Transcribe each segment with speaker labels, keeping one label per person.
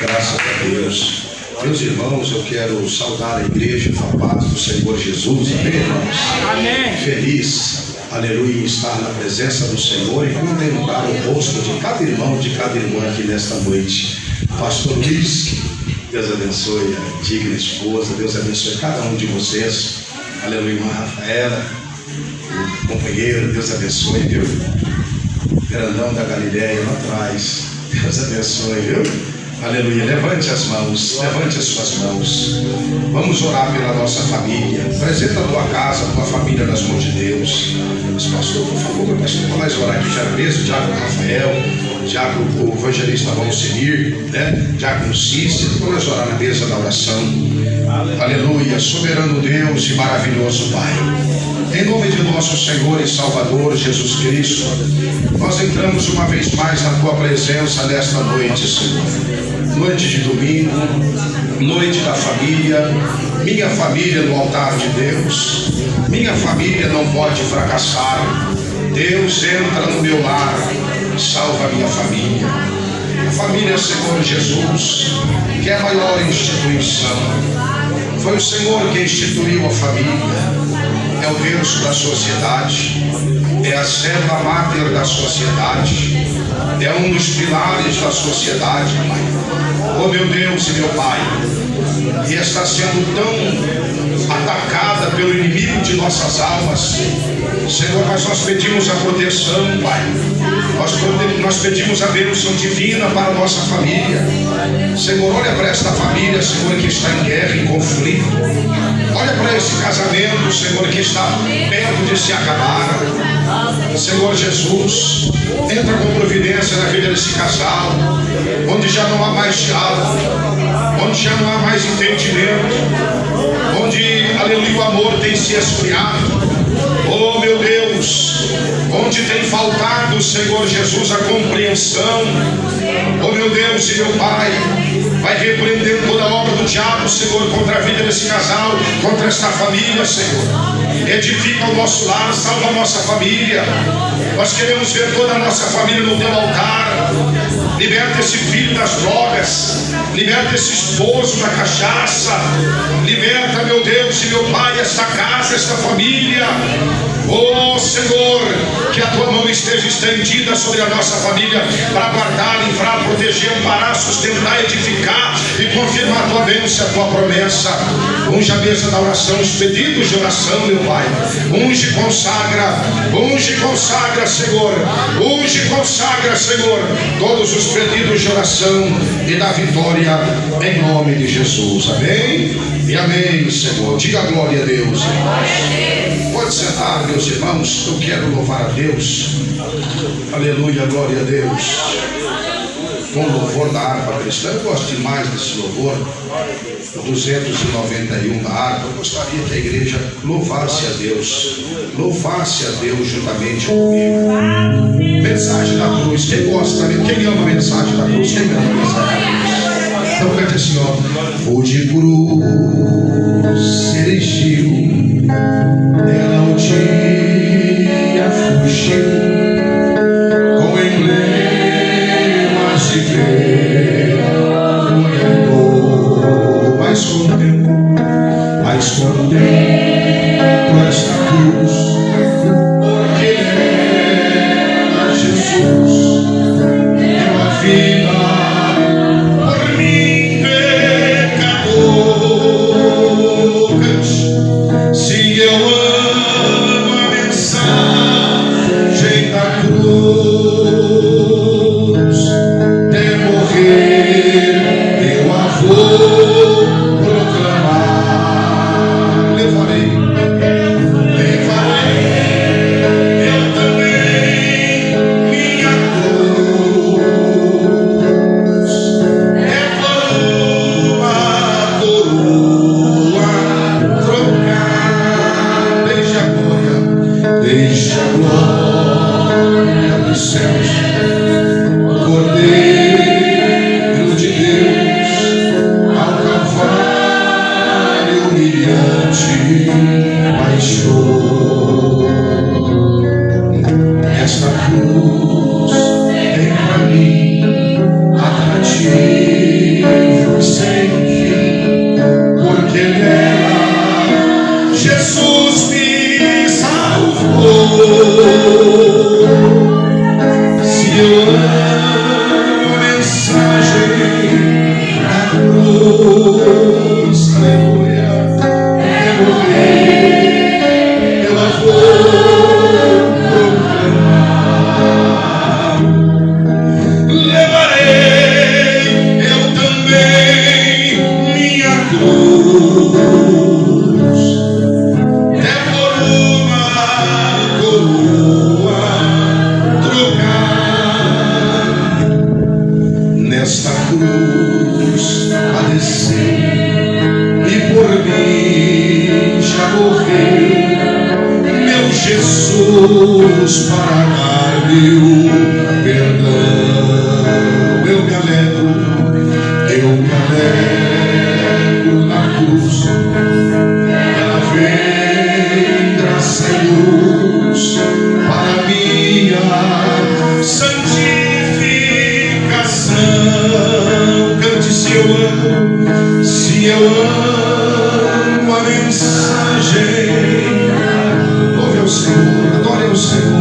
Speaker 1: Graças a Deus. Meus irmãos, eu quero saudar a igreja com a paz do Senhor Jesus. Amém, irmãos?
Speaker 2: Amém.
Speaker 1: Feliz, aleluia, em estar na presença do Senhor e contemplar o rosto de cada irmão, de cada irmã aqui nesta noite. Pastor Luiz, Deus abençoe a digna esposa, Deus abençoe cada um de vocês. Aleluia, irmã Rafaela, o companheiro, Deus abençoe, viu? Grandão da Galileia lá atrás, Deus abençoe, viu? Aleluia, levante as mãos, levante as suas mãos. Vamos orar pela nossa família. Apresenta a tua casa, a tua família nas mãos de Deus. Mas, pastor, por favor, pastor, vamos mais orar aqui já mesmo. Diácono Rafael, diácono, o evangelista Valcimir, né? Diácono Cícero, vamos orar na mesa da oração. Aleluia, soberano Deus e maravilhoso Pai. Em nome de nosso Senhor e Salvador Jesus Cristo, nós entramos uma vez mais na tua presença nesta noite, Senhor. Noite de domingo, noite da família, minha família no altar de Deus. Minha família não pode fracassar. Deus entra no meu lar, salva a minha família. A família, Senhor Jesus, que é a maior instituição. Foi o Senhor que instituiu a família. É o berço da sociedade, é a célula máter da sociedade, é um dos pilares da sociedade, Pai. Oh meu Deus e meu Pai, e está sendo tão atacada pelo inimigo de nossas almas, Senhor, mas nós pedimos a proteção, Pai. Nós pedimos a bênção divina para a nossa família. Senhor, olha para esta família, Senhor, que está em guerra, em conflito. Olha para esse casamento, Senhor, que está perto de se acabar. Senhor Jesus, entra com providência na vida desse casal, onde já não há mais diálogo, onde já não há mais entendimento, onde, aleluia, o amor tem se esfriado. Oh meu Deus, onde tem faltado, Senhor Jesus, a compreensão. Oh meu Deus e meu Pai, vai repreender toda a obra do diabo, Senhor, contra a vida desse casal, contra esta família, Senhor. Edifica o nosso lar, salva a nossa família. Nós queremos ver toda a nossa família no teu altar. Liberta esse filho das drogas, liberta esse esposo da cachaça, liberta, meu Deus e meu Pai, esta casa, esta família. Oh Senhor, que a tua mão esteja estendida sobre a nossa família, para guardar, livrar, proteger, amparar, sustentar, edificar e confirmar a tua bênção, a tua promessa. Unge a mesa da oração, os pedidos de oração, meu Pai. Unge e consagra, Senhor. Unge e consagra, Senhor, todos os pedidos de oração e da vitória em nome de Jesus. Amém e amém, Senhor. Diga glória a Deus, irmãos. Pode sentar, meus irmãos. Eu quero louvar a Deus. Aleluia, glória a Deus. Com o louvor da harpa cristã. Eu gosto demais desse louvor, o 291 da harpa. Eu gostaria que a igreja louvasse a Deus. Louvasse a Deus juntamente comigo. Mensagem da cruz. Quem gosta? Quem ama a mensagem da cruz? Quem ama a mensagem da cruz? Então cante assim, ó. Vou de cruz, celestial, ela um dia fugiu, com emblemas de ver, olhando, mas contemplo esta cruz, porque ela, Jesus, deu a vida por mim, pecador. Se eu amo a mensagem da cruz, de morrer eu a vou proclamar. Levanta nesta cruz padeceu e por mim já morreu, meu Jesus, para dar-me o perdão. Eu me alegro na cruz, ela vem graça e luz para minha santificação. Cante: se eu amo a mensagem. Louve ao Senhor, adore ao Senhor.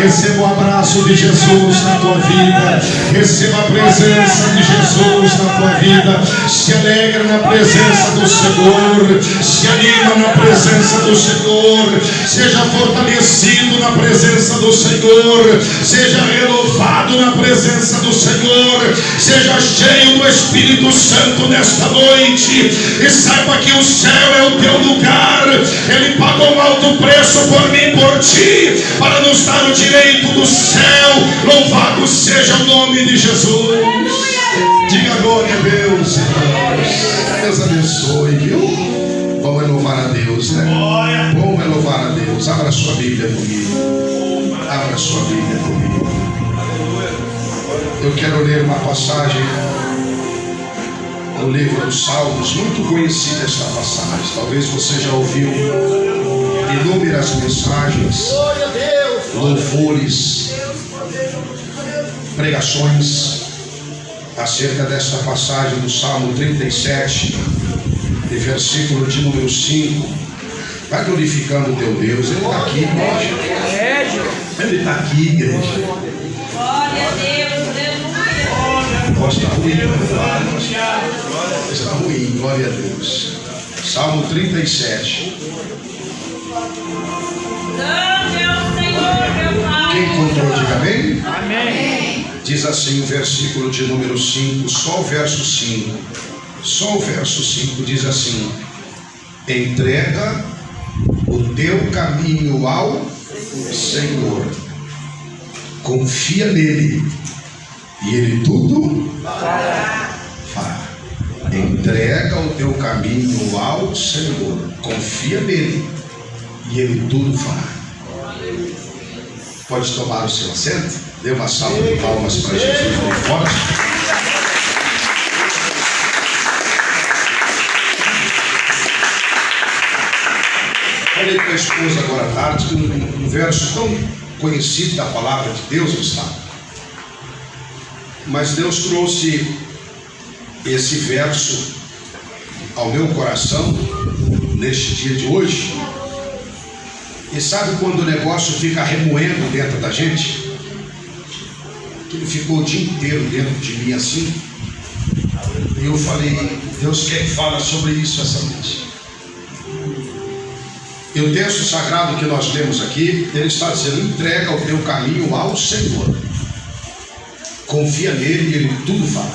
Speaker 1: Receba o abraço de Jesus na tua vida. Receba a presença de Jesus na tua vida. Se alegra na presença do Senhor. Se anima na presença do Senhor. Seja fortalecido na presença do Senhor. Seja renovado na presença do Senhor. Seja cheio do Espírito Santo nesta noite. E saiba que o céu é o teu lugar. Ele pagou um alto preço por mim e por ti, para nos dar o direito do céu. Louvado seja o nome de Jesus. Diga glória a Deus, irmãos. Deus abençoe, viu? Bom é louvar a Deus, né? Bom é louvar a Deus. Abra sua Bíblia comigo. Abra sua Bíblia comigo. Eu quero ler uma passagem no livro dos Salmos, muito conhecida esta passagem. Talvez você já ouviu inúmeras mensagens, louvores, pregações acerca desta passagem do Salmo 37, de versículo de número 5. Vai glorificando o teu Deus. Ele está aqui, igreja. Ele está aqui, igreja.
Speaker 2: Glória a Deus, aleluia.
Speaker 1: voz está ruim. Está ruim, glória a Deus. Salmo 37. Quem encontrou, diga amém?
Speaker 2: Amém.
Speaker 1: Diz assim o versículo de número 5, só o verso 5. Só o verso 5 diz assim: entrega o teu caminho ao Senhor, confia nele e ele tudo fará. Entrega o teu caminho ao Senhor, confia nele e ele tudo fará. Pode tomar o seu assento? Dê uma salva de palmas para Jesus bem forte. Falei com a esposa agora à tarde que um verso tão conhecido da palavra de Deus está. Mas Deus trouxe esse verso ao meu coração neste dia de hoje. E sabe quando o negócio fica remoendo dentro da gente? Que ele ficou o dia inteiro dentro de mim assim. E eu falei, Deus quer que fale sobre isso essa noite. E o texto sagrado que nós lemos aqui, ele está dizendo: entrega o teu caminho ao Senhor, confia nele e ele tudo fará.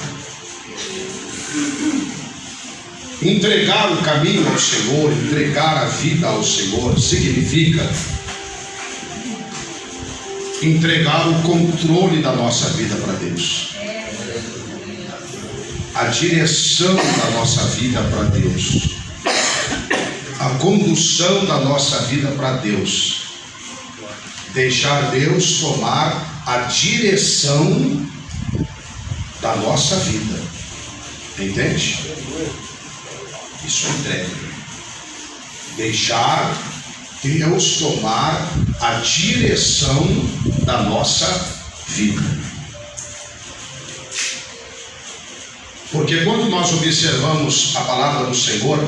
Speaker 1: Entregar o caminho ao Senhor, entregar a vida ao Senhor, significa entregar o controle da nossa vida para Deus, a direção da nossa vida para Deus, a condução da nossa vida para Deus, deixar Deus tomar a direção da nossa vida, entende? Isso é entrega. Deixar Deus tomar a direção da nossa vida. Porque quando nós observamos a palavra do Senhor,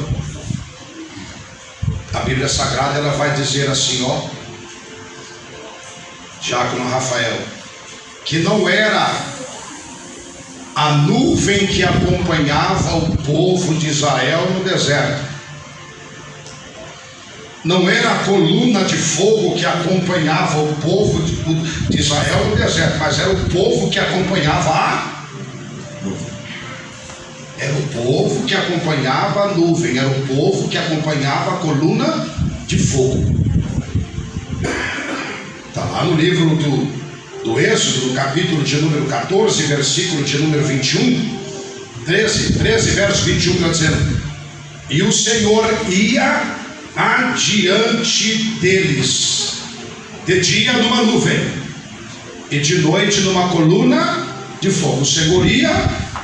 Speaker 1: a Bíblia Sagrada ela vai dizer assim, ó, Diácono Rafael, que não era a nuvem que acompanhava o povo de Israel no deserto, não era a coluna de fogo que acompanhava o povo de Israel no deserto, mas era o povo que acompanhava a nuvem. Era o povo que acompanhava a nuvem, era o povo que acompanhava a coluna de fogo. Está lá no livro do Êxodo, no capítulo de número 14, versículo de número 21, 13 verso 21, está dizendo: e o Senhor ia adiante deles, de dia numa nuvem, e de noite numa coluna de fogo. O Senhor ia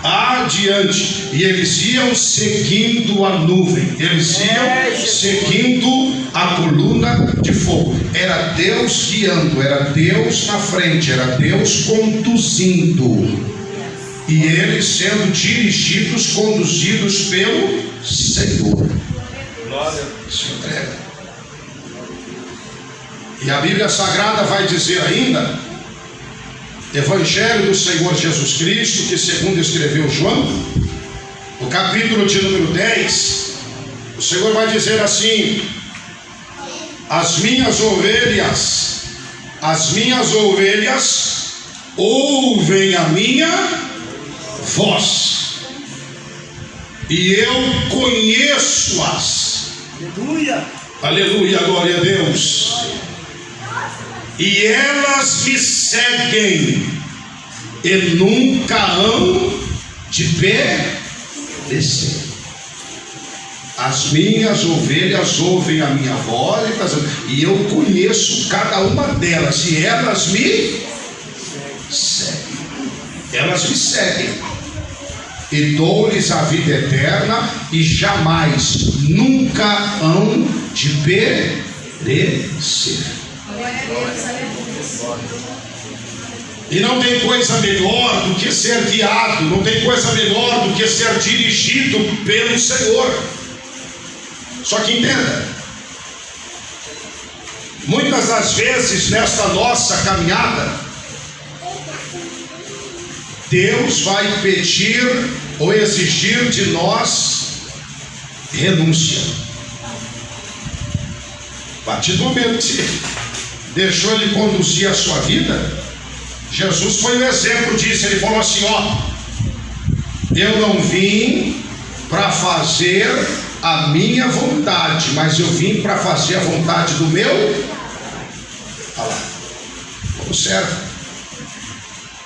Speaker 1: adiante, e eles iam seguindo a nuvem, eles iam seguindo a coluna de fogo. Era Deus guiando, era Deus na frente, era Deus conduzindo, e eles sendo dirigidos, conduzidos pelo Senhor. Isso entrega. E a Bíblia Sagrada vai dizer ainda, Evangelho do Senhor Jesus Cristo, que segundo escreveu João, no capítulo de número 10, o Senhor vai dizer assim: as minhas ovelhas ouvem a minha voz, e eu conheço-as.
Speaker 2: Aleluia.
Speaker 1: Aleluia, glória a Deus. E elas me seguem, e nunca hão de perecer. As minhas ovelhas ouvem a minha voz, e eu conheço cada uma delas, e elas me seguem. Elas me seguem, e dou-lhes a vida eterna, e jamais, nunca hão de perecer. E não tem coisa melhor do que ser guiado, não tem coisa melhor do que ser dirigido pelo Senhor. Só que entenda, muitas das vezes nesta nossa caminhada, Deus vai pedir ou exigir de nós renúncia. A partir do momento que deixou Ele conduzir a sua vida, Jesus foi o exemplo disso. Ele falou assim: ó, eu não vim para fazer a minha vontade, mas eu vim para fazer a vontade do meu. Olha lá, como servo.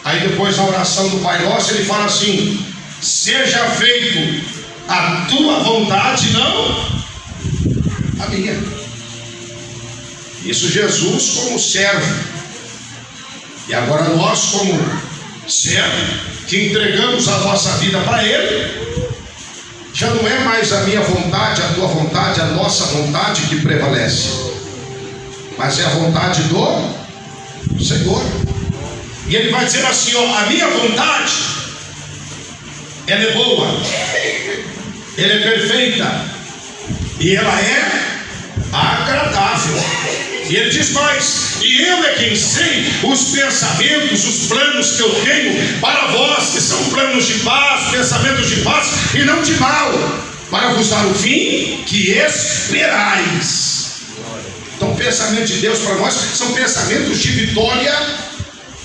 Speaker 1: Aí depois na oração do Pai Nosso ele fala assim: seja feito a tua vontade, não a minha. Isso Jesus como servo. E agora nós como servo, que entregamos a nossa vida para Ele, já não é mais a minha vontade, a tua vontade, a nossa vontade que prevalece, mas é a vontade do Senhor. E Ele vai dizer assim: ó, a minha vontade, ela é boa, ela é perfeita e ela é agradável. E Ele diz mais: e eu é quem sei os pensamentos, os planos que eu tenho para vós, que são planos de paz, pensamentos de paz e não de mal, para vos dar o fim que esperais. Então o pensamento de Deus para nós são pensamentos de vitória.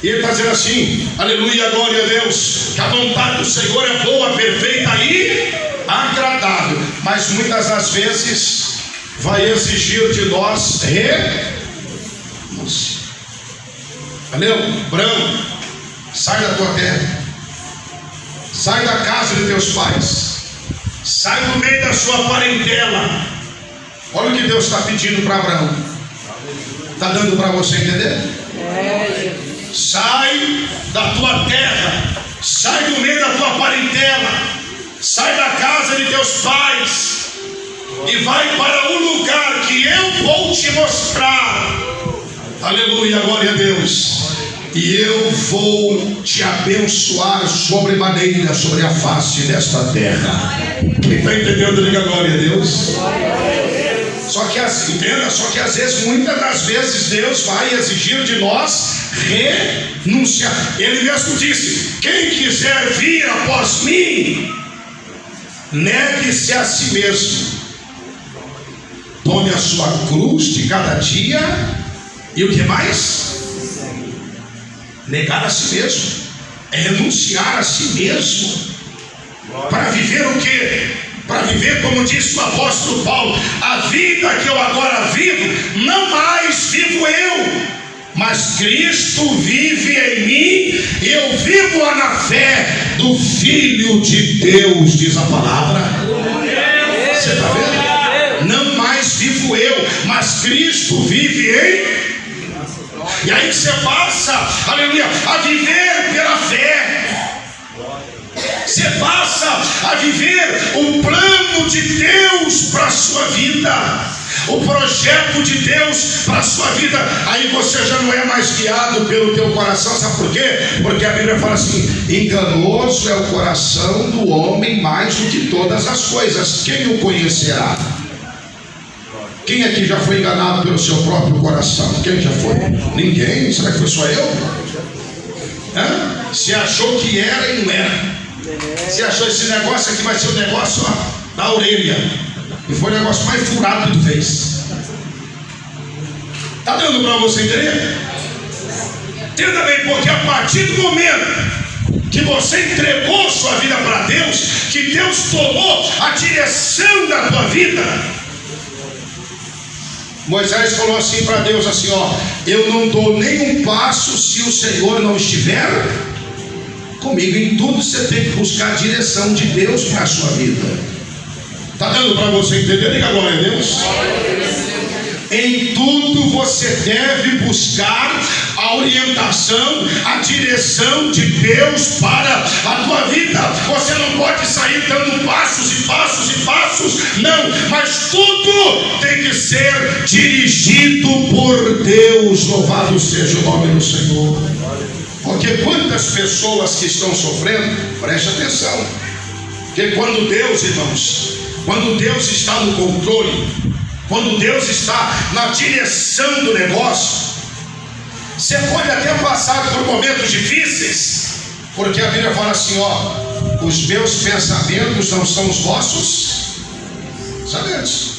Speaker 1: E Ele está dizendo assim: aleluia, glória a Deus, que a vontade do Senhor é boa, perfeita e agradável. Mas muitas das vezes vai exigir de nós renúncia. Valeu? Abraão, sai da tua terra, sai da casa de teus pais, sai do meio da sua parentela. Olha o que Deus está pedindo para Abraão. Está dando para você entender? Sai da tua terra, sai do meio da tua parentela, sai da casa de teus pais e vai para o lugar que eu vou te mostrar. Aleluia, glória a Deus. E eu vou te abençoar sobremaneira sobre a face desta terra. Quem está entendendo, diga glória a Deus. Só que entenda, só que às vezes, muitas das vezes, Deus vai exigir de nós renúncia. Ele mesmo disse: quem quiser vir após mim, negue-se a si mesmo, tome a sua cruz de cada dia. E o que mais? Negar a si mesmo, é renunciar a si mesmo, para viver o que? Para viver, como disse o apóstolo Paulo: a vida que eu agora vivo, não mais vivo eu, mas Cristo vive em mim, e eu vivo na fé do Filho de Deus, diz a palavra. Você está vendo? Não mais vivo eu, mas Cristo vive em. E aí você passa, aleluia, a viver pela fé. Você passa a viver o plano de Deus para a sua vida, o projeto de Deus para a sua vida. Aí você já não é mais guiado pelo teu coração. Sabe por quê? Porque a Bíblia fala assim: enganoso é o coração do homem mais do que todas as coisas, quem o conhecerá? Quem aqui já foi enganado pelo seu próprio coração? Quem já foi? Ninguém? Será que foi só eu? Se achou que era e não era. Se achou esse negócio aqui vai ser um negócio da orelha, e foi o negócio mais furado que tu fez. Está dando para você entender? Entenda bem, porque a partir do momento que você entregou sua vida para Deus, que Deus tomou a direção da tua vida, Moisés falou assim para Deus, assim: ó, eu não dou nem um passo se o Senhor não estiver comigo. Em tudo você tem que buscar a direção de Deus para a sua vida. Está dando para você entender? Diga glória a Deus. Em tudo você deve buscar a orientação, a direção de Deus para a tua vida. Você não pode sair dando passos e passos e passos, não, mas tudo tem que ser dirigido por Deus. Louvado seja o nome do Senhor. Porque quantas pessoas que estão sofrendo, preste atenção, porque quando Deus, irmãos, quando Deus está no controle, quando Deus está na direção do negócio, você pode até passar por momentos difíceis, Porque a Bíblia fala assim, ó, os meus pensamentos não são os vossos pensamentos.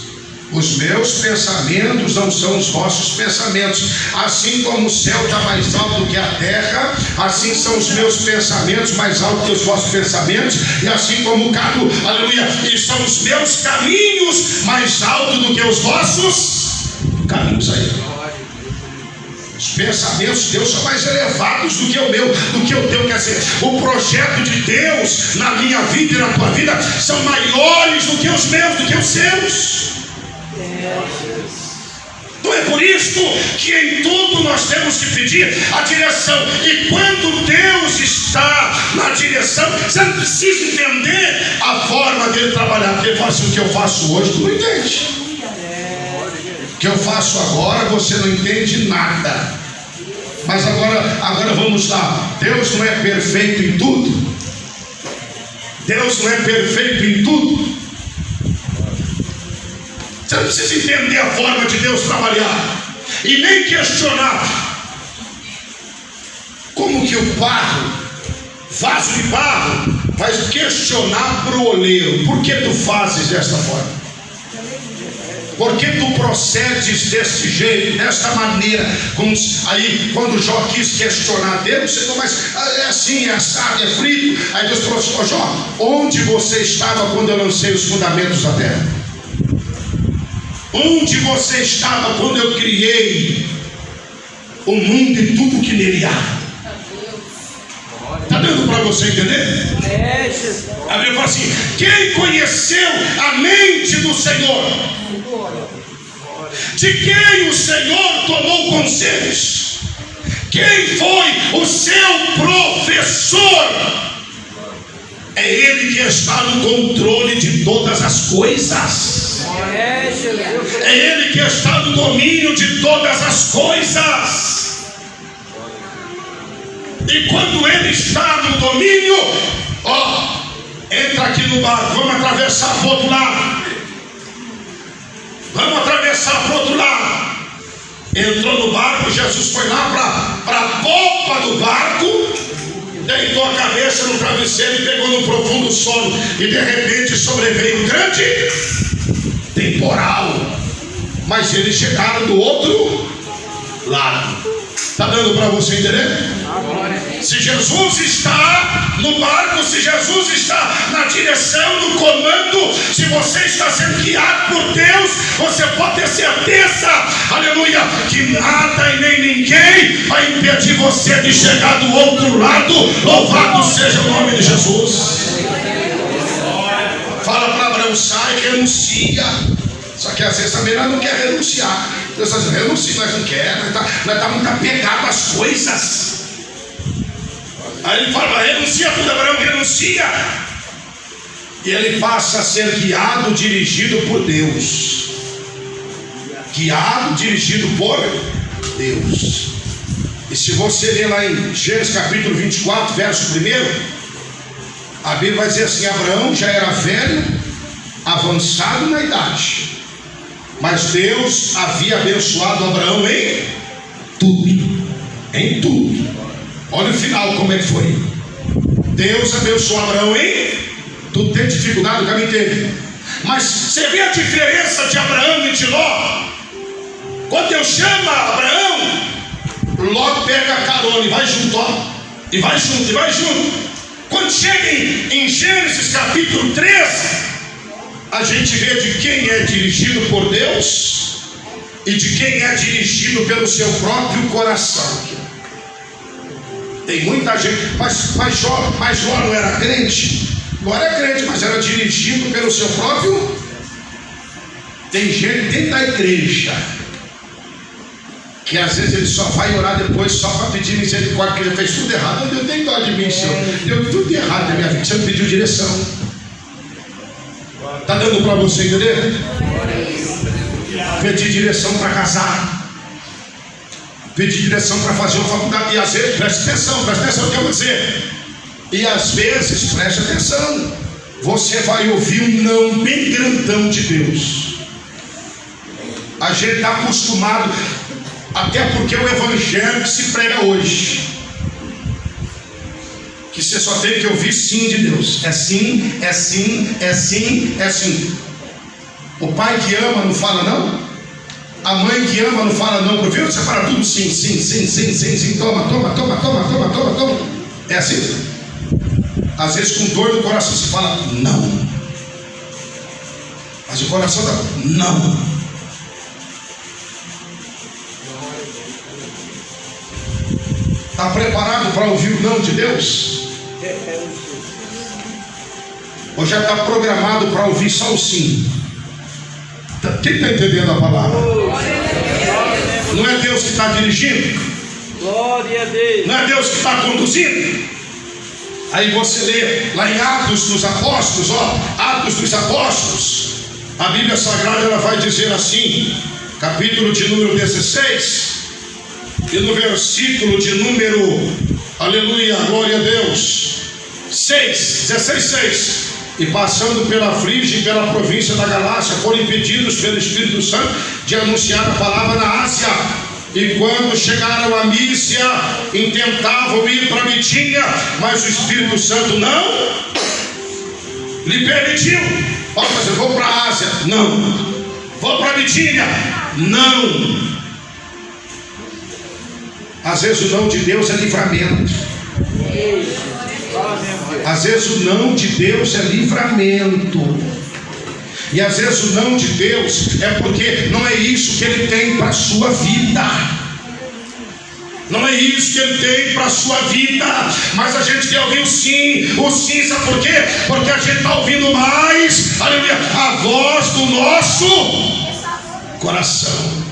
Speaker 1: Os meus pensamentos não são os vossos pensamentos. Assim como o céu está mais alto do que a terra, assim são os meus pensamentos mais altos que os vossos pensamentos. E assim como o cado, aleluia, e são os meus caminhos mais altos do que os vossos caminhos. Aí os pensamentos de Deus são mais elevados do que o meu, do que o teu. Quer dizer, o projeto de Deus na minha vida e na tua vida são maiores do que os meus, do que os seus. Não é por isso que em tudo nós temos que pedir a direção. E quando Deus está na direção, você não precisa entender a forma dele trabalhar. Porque ele fala assim, o que eu faço hoje tu não entende. O que eu faço agora você não entende nada. Mas agora vamos lá. Deus não é perfeito em tudo. Deus não é perfeito em tudo. Você não precisa entender a forma de Deus trabalhar e nem questionar como que o barro, vaso de barro, vai questionar para o oleiro: por que tu fazes desta forma? Por que tu procedes desse jeito, desta maneira? Aí quando Jó quis questionar Deus, Senhor, mas é assim, é assado, é frito. Aí Deus falou assim: Jó, onde você estava quando eu lancei os fundamentos da terra? Onde você estava quando eu criei o mundo e tudo que nele há? Está dando para você entender? A Bíblia fala assim: quem conheceu a mente do Senhor? De quem o Senhor tomou conselhos? Quem foi o seu professor? É Ele que está no controle de todas as coisas. É Ele que está no domínio de todas as coisas. E quando Ele está no domínio, ó, entra aqui no barco, vamos atravessar para o outro lado. Vamos atravessar para o outro lado. Entrou no barco, Jesus foi lá para a popa do barco, deitou a cabeça no travesseiro e pegou no profundo sono. E de repente sobreveio um grande temporal. Mas eles chegaram do outro lado. Está dando para você entender? Se Jesus está no barco, se Jesus está na direção, no comando, se você está sendo guiado por Deus, você pode ter certeza, aleluia, que nada e nem ninguém vai impedir você de chegar do outro lado. Louvado seja o nome de Jesus. Fala para Abraão: sai, renuncia. Só que às vezes também nós não quer renunciar. Deus está dizendo: renuncia, nós não quer, nós está muito apegado às coisas. Aí ele fala: renuncia tudo. Abraão renuncia. E ele passa a ser guiado, dirigido por Deus. Guiado, dirigido por Deus. E se você ler lá em Gênesis capítulo 24, verso 1, a Bíblia vai dizer assim: Abraão já era velho, avançado na idade, mas Deus havia abençoado Abraão em tudo. Em tudo. Olha o final como é que foi. Deus abençoou Abraão em tudo. Tem dificuldade, o caminho teve. Mas você vê a diferença de Abraão e de Ló? Quando Deus chama Abraão, Ló pega a carona e vai junto, ó. E vai junto, e vai junto. Quando chega em Gênesis capítulo 13, a gente vê de quem é dirigido por Deus e de quem é dirigido pelo seu próprio coração. Tem muita gente, mas Jó não era crente? Não era crente, mas era dirigido pelo seu próprio. Tem gente dentro da igreja que às vezes ele só vai orar depois só para pedir misericórdia, porque ele fez tudo errado. Eu tenho dó de mim, Senhor. Deu tudo errado na minha vida. Você não pediu direção. Está dando para você entender? Pedir direção para casar, pedir direção para fazer uma faculdade. E às vezes, preste atenção no que eu vou dizer. E às vezes, preste atenção, você vai ouvir um não bem grandão de Deus. A gente está acostumado, até porque o evangelho que se prega hoje, que você só tem que ouvir sim de Deus. É sim, é sim, é sim, é sim. O pai que ama não fala não. A mãe que ama não fala não pro filho. Você fala tudo sim, sim, sim, sim, sim, sim. Toma, toma, toma, toma, toma, toma, toma. É assim. Às vezes com dor no coração você fala não. Mas o coração dá não. Está preparado para ouvir o não de Deus? Ou já está programado para ouvir só o sim? Quem está entendendo a palavra? Não é Deus que está dirigindo?
Speaker 2: Glória a Deus.
Speaker 1: Não é Deus que está conduzindo? Aí você lê lá em Atos dos Apóstolos, Atos dos Apóstolos. A Bíblia Sagrada ela vai dizer assim, capítulo de número 16, e no versículo de número, aleluia, glória a Deus, 16:6. E passando pela Frígia e pela província da Galácia, foram impedidos pelo Espírito Santo de anunciar a palavra na Ásia. E quando chegaram a Mísia, intentavam ir para Bitínia, mas o Espírito Santo não lhe permitiu. Mas eu vou para a Ásia, não. Vou para Bitínia, não. Às vezes o não de Deus é livramento. Às vezes o não de Deus é livramento. E às vezes o não de Deus é porque não é isso que Ele tem para a sua vida. Não é isso que Ele tem para a sua vida. Mas a gente quer ouvir o sim. O sim, sabe por quê? Porque a gente está ouvindo mais, aleluia, a voz do nosso coração.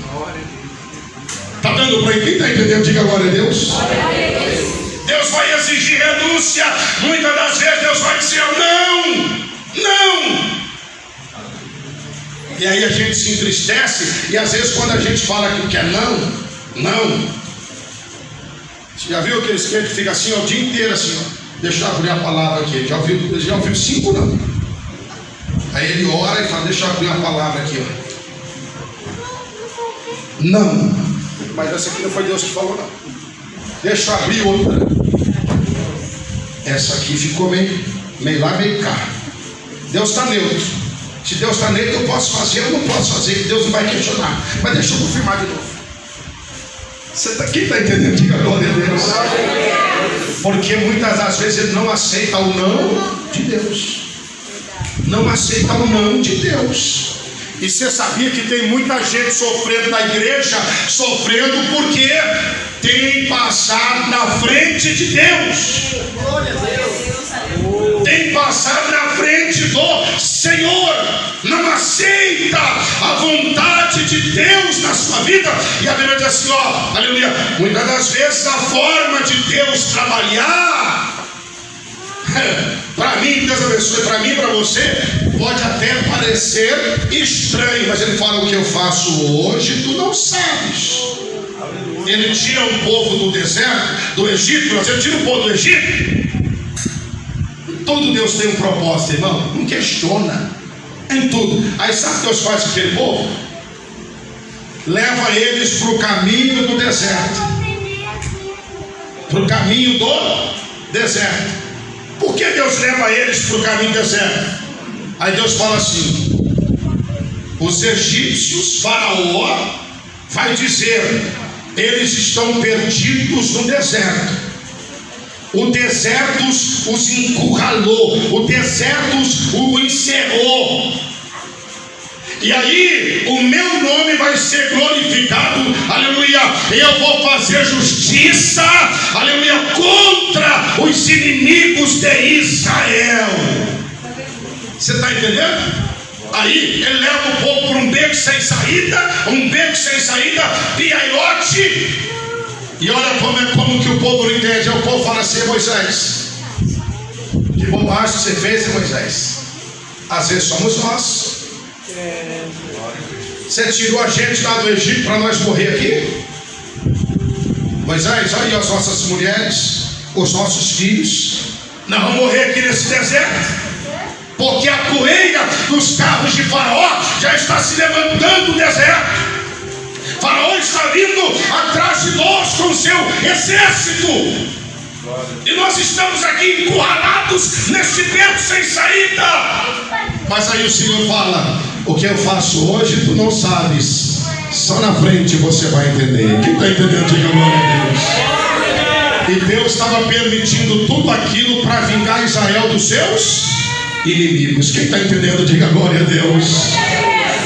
Speaker 1: Está dando para quem está entendendo? Diga glória a Deus. Deus vai exigir renúncia. Muitas das vezes Deus vai dizer não, não. E aí a gente se entristece. E às vezes quando a gente fala que quer não, não. Você já viu aqueles que fica assim o dia inteiro assim, ó. Deixa eu abrir a palavra aqui. Já ouviu 5 não. Aí ele ora e fala, deixa eu abrir a palavra aqui, ó. Não. Mas essa aqui não foi Deus que falou não. Deixa eu abrir outra. Essa aqui ficou meio lá, meio cá. Deus está neutro. Se Deus está neutro, eu posso fazer, eu não posso fazer, que Deus não vai questionar. Mas deixa eu confirmar de novo. Quem está entendendo? Diga glória a Deus. Porque muitas das vezes ele não aceita o não de Deus. Não aceita o não de Deus. E você sabia que tem muita gente sofrendo na igreja, sofrendo porque tem passado na frente de Deus. Tem passado na frente do Senhor. Não aceita a vontade de Deus na sua vida. E a Bíblia diz assim, ó, aleluia, muitas das vezes a forma de Deus trabalhar, para mim, Deus abençoe, para mim e para você, pode até parecer estranho, mas ele fala, o que eu faço hoje, tu não sabes. Ele tira um povo do deserto, do Egito, mas ele tira um povo do Egito. Todo Deus tem um propósito, irmão, não questiona, em tudo. Aí sabe o que Deus faz com aquele povo? Leva eles para o caminho do deserto. Para o caminho do deserto. Por que Deus leva eles para o caminho do deserto? Aí Deus fala assim, os egípcios, Faraó, vai dizer, eles estão perdidos no deserto. O deserto os encurralou, o deserto os encerrou. E aí o meu nome vai ser glorificado, aleluia, e eu vou fazer justiça, aleluia, contra os inimigos de Israel. Você está entendendo? Aí ele leva o povo para um beco sem saída, piaiote. E olha como que o povo não entende. O povo fala assim, Moisés, que bobagem você fez, Moisés. Às vezes somos nós. Você tirou a gente lá do Egito para nós morrer aqui? Moisés, olha aí as nossas mulheres, os nossos filhos. Nós vamos morrer aqui nesse deserto. Porque a poeira dos carros de Faraó já está se levantando no deserto. Faraó está vindo atrás de nós com seu exército. E nós estamos aqui encurralados neste beco sem saída. Mas aí o Senhor fala: o que eu faço hoje tu não sabes, só na frente você vai entender. Quem está entendendo, diga glória a Deus. E Deus estava permitindo tudo aquilo para vingar Israel dos seus inimigos. Quem está entendendo, diga glória a Deus.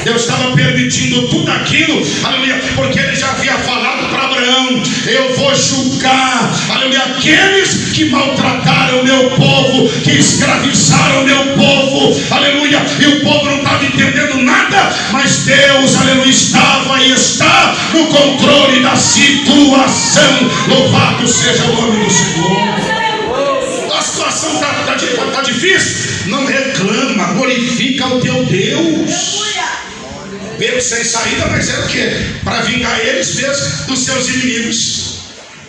Speaker 1: Deus estava permitindo tudo aquilo, aleluia, porque Ele já havia falado para Abraão: eu vou julgar, aleluia, aqueles que maltrataram o meu povo, que escravizaram o meu povo, aleluia. E o povo não estava entendendo nada, mas Deus, aleluia, estava e está no controle da situação. Louvado seja o nome do Senhor. A situação está difícil, não reclama, glorifica o teu Deus. Beco sem saída, mas é o que? Para vingar eles mesmos dos seus inimigos.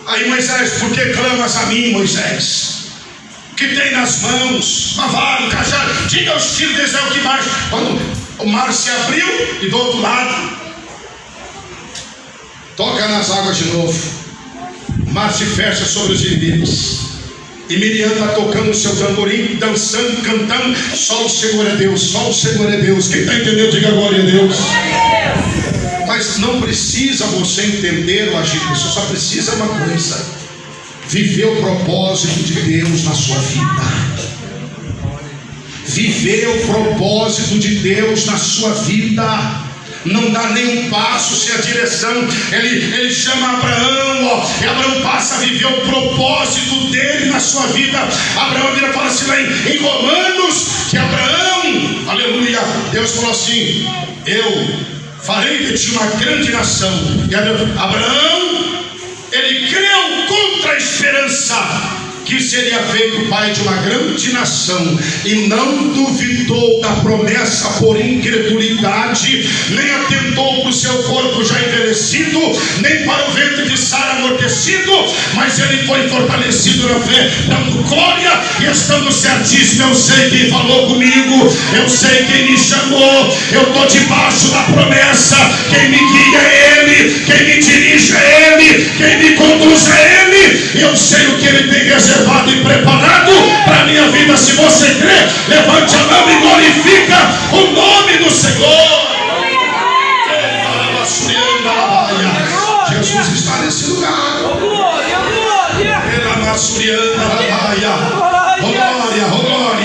Speaker 1: Aí Moisés: por que clamas a mim, Moisés? Que tem nas mãos uma vara, um cajado. Diga aos filhos de Israel que marcha. Quando o mar se abriu, e do outro lado, toca nas águas de novo, o mar se fecha sobre os inimigos. E Miriam está tocando o seu tamborim, dançando, cantando. Só o Senhor é Deus, só o Senhor é Deus. Quem está entendendo, diga glória a Deus. Mas não precisa você entender o agir, você só precisa uma coisa: viver o propósito de Deus na sua vida. Viver o propósito de Deus na sua vida. Não dá nenhum passo sem a direção. Ele chama Abraão, e Abraão passa a viver o propósito dele na sua vida. Abraão vira e fala assim lá em Romanos, que Abraão, aleluia, Deus falou assim: eu farei de ti uma grande nação. E Abraão, ele creu contra a esperança que seria feito pai de uma grande nação, e não duvidou da promessa por incredulidade, nem atentou para o seu corpo já envelhecido, nem para o ventre de Sara amortecido, mas ele foi fortalecido na fé, dando glória e estando certíssimo: eu sei quem falou comigo, eu sei quem me chamou, eu estou debaixo da promessa. Quem me guia é Ele, quem me dirige é Ele, quem me conduz é Ele. Eu sei o que Ele tem reservado e preparado para a minha vida. Se você crê, levante a mão e glorifica o nome do Senhor. Jesus está nesse lugar. Glória, glória.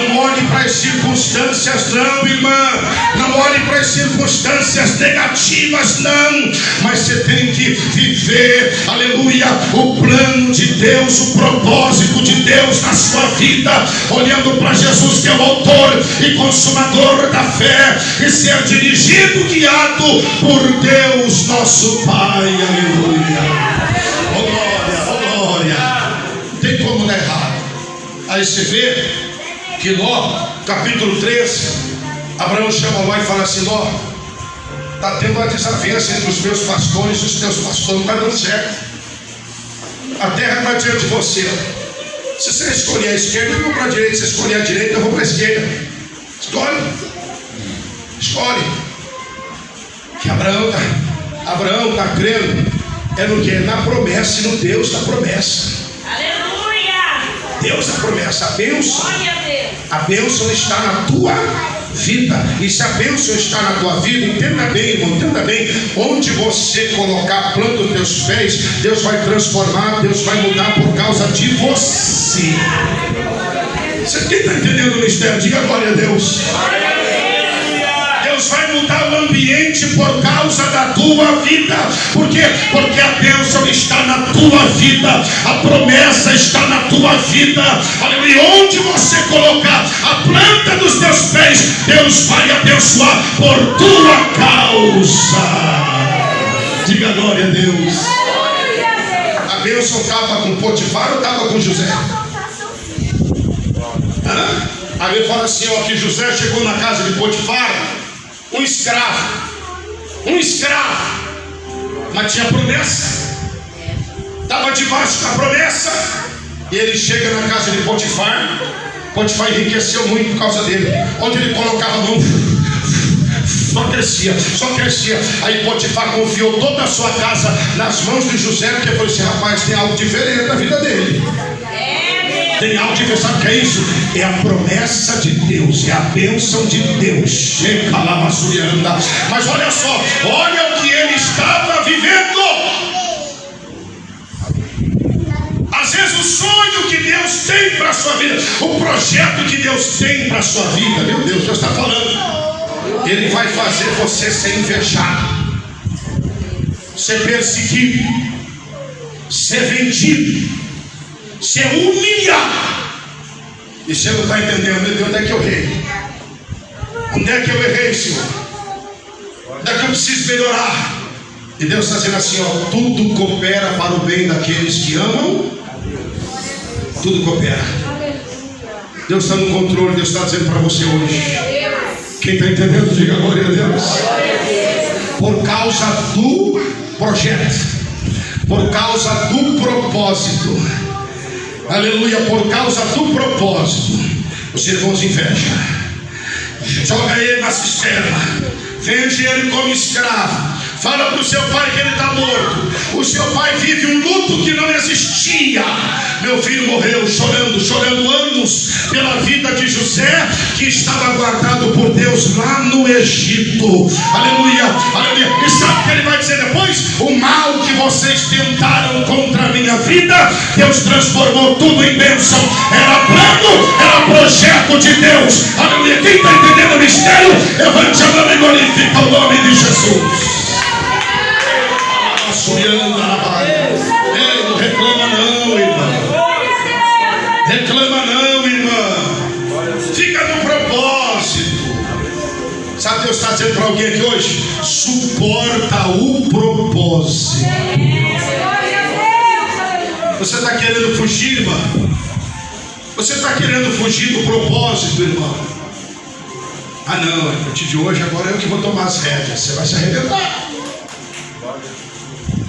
Speaker 1: Não olhe para as circunstâncias, não, irmã. Não olhe para as circunstâncias negativas, não. Mas você tem que viver, aleluia, o plano de Deus, o propósito de Deus na sua vida, olhando para Jesus, que é o autor e consumador da fé, e ser dirigido, guiado por Deus nosso Pai. Aleluia. Oh glória, oh glória. Não tem como dar errado. Aí você vê que Ló, capítulo 13, Abraão chama Ló e fala assim: Ló, está tendo uma desavença entre os meus pastores e os teus pastores, não está dando certo. A terra está diante de você. Se você escolher a esquerda, eu vou para a direita. Se escolher a direita, eu vou para a esquerda. Escolhe. Que Abraão está crendo é no que? Na promessa e no Deus da promessa. Aleluia! Deus da promessa, a bênção está na tua vida. E se a bênção está na tua vida, entenda bem, irmão, entenda bem: onde você colocar a planta dos teus pés, Deus vai transformar, Deus vai mudar por causa de você. Quem está entendendo o mistério? Diga glória a Deus. Deus vai mudar o ambiente por causa da tua vida. Por quê? Porque a bênção está na tua vida, a promessa está na tua vida. Aleluia. Onde você colocar a planta dos teus pés, Deus vai abençoar por tua causa. Diga glória a Deus. A bênção estava com Potifar ou estava com José? Aí ele fala assim, ó, que José chegou na casa de Potifar, um escravo, mas tinha promessa, estava debaixo da promessa, e ele chega na casa de Potifar. Potifar enriqueceu muito por causa dele. Onde ele colocava a mão, só crescia, só crescia. Aí Potifar confiou toda a sua casa nas mãos de José, porque falou assim: rapaz, tem algo diferente na vida dele. Tem algo diferente. Sabe o que é isso? É a promessa de Deus, é a bênção de Deus. Mas olha só, olha o que ele estava vivendo. Às vezes o sonho que Deus tem para a sua vida, o projeto que Deus tem para a sua vida, meu Deus está falando, Ele vai fazer você ser invejado, ser perseguido, ser vendido, ser humilhado. E você não está entendendo, meu Deus, onde é que eu errei? Onde é que eu errei, Senhor? Onde é que eu preciso melhorar? E Deus está dizendo assim, ó: tudo coopera para o bem daqueles que amam. Tudo coopera. Deus está no controle. Deus está dizendo para você hoje. Quem está entendendo, diga glória a Deus. Por causa do projeto, por causa do propósito, aleluia, por causa do propósito, os irmãos invejam, joga ele na cisterna, vende ele como escravo. Fala para o seu pai que ele está morto. O seu pai vive um luto que não existia. Meu filho morreu chorando anos pela vida de José, que estava guardado por Deus lá no Egito. Aleluia, aleluia. E sabe o que ele vai dizer depois? O mal que vocês tentaram contra a minha vida, Deus transformou tudo em bênção. Era plano, era projeto de Deus. Aleluia. Quem está entendendo o mistério, levante a mão e glorifica o nome de Jesus. Ei, não reclama não, irmã. Reclama não, irmã. Fica no propósito. Sabe, Deus está dizendo para alguém aqui hoje: suporta o propósito. Você está querendo fugir, irmã? Você está querendo fugir do propósito, irmão? Ah não, a partir de hoje agora eu que vou tomar as rédeas. Você vai se arrebentar.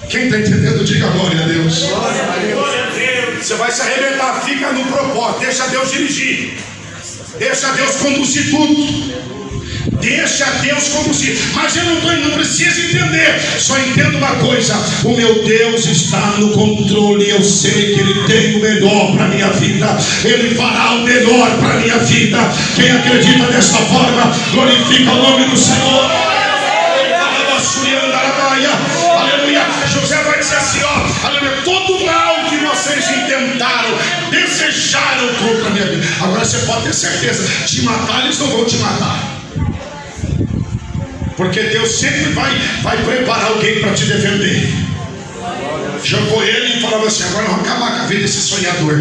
Speaker 1: Quem está entendendo, diga glória a Deus. Glória a Deus. Você vai se arrebentar. Fica no propósito. Deixa Deus dirigir. Deixa Deus conduzir tudo. Deixa Deus conduzir. Mas eu não preciso entender. Só entendo uma coisa: o meu Deus está no controle. Eu sei que Ele tem o melhor para a minha vida. Ele fará o melhor para a minha vida. Quem acredita desta forma, glorifica o nome do Senhor. Aleluia. José vai dizer assim, ó: aleluia, todo mal que vocês intentaram, desejaram contra a minha vida. Agora você pode ter certeza, te matar eles não vão te matar, porque Deus sempre vai preparar alguém para te defender. Jogou ele e falava assim: agora vamos acabar com a vida desse sonhador.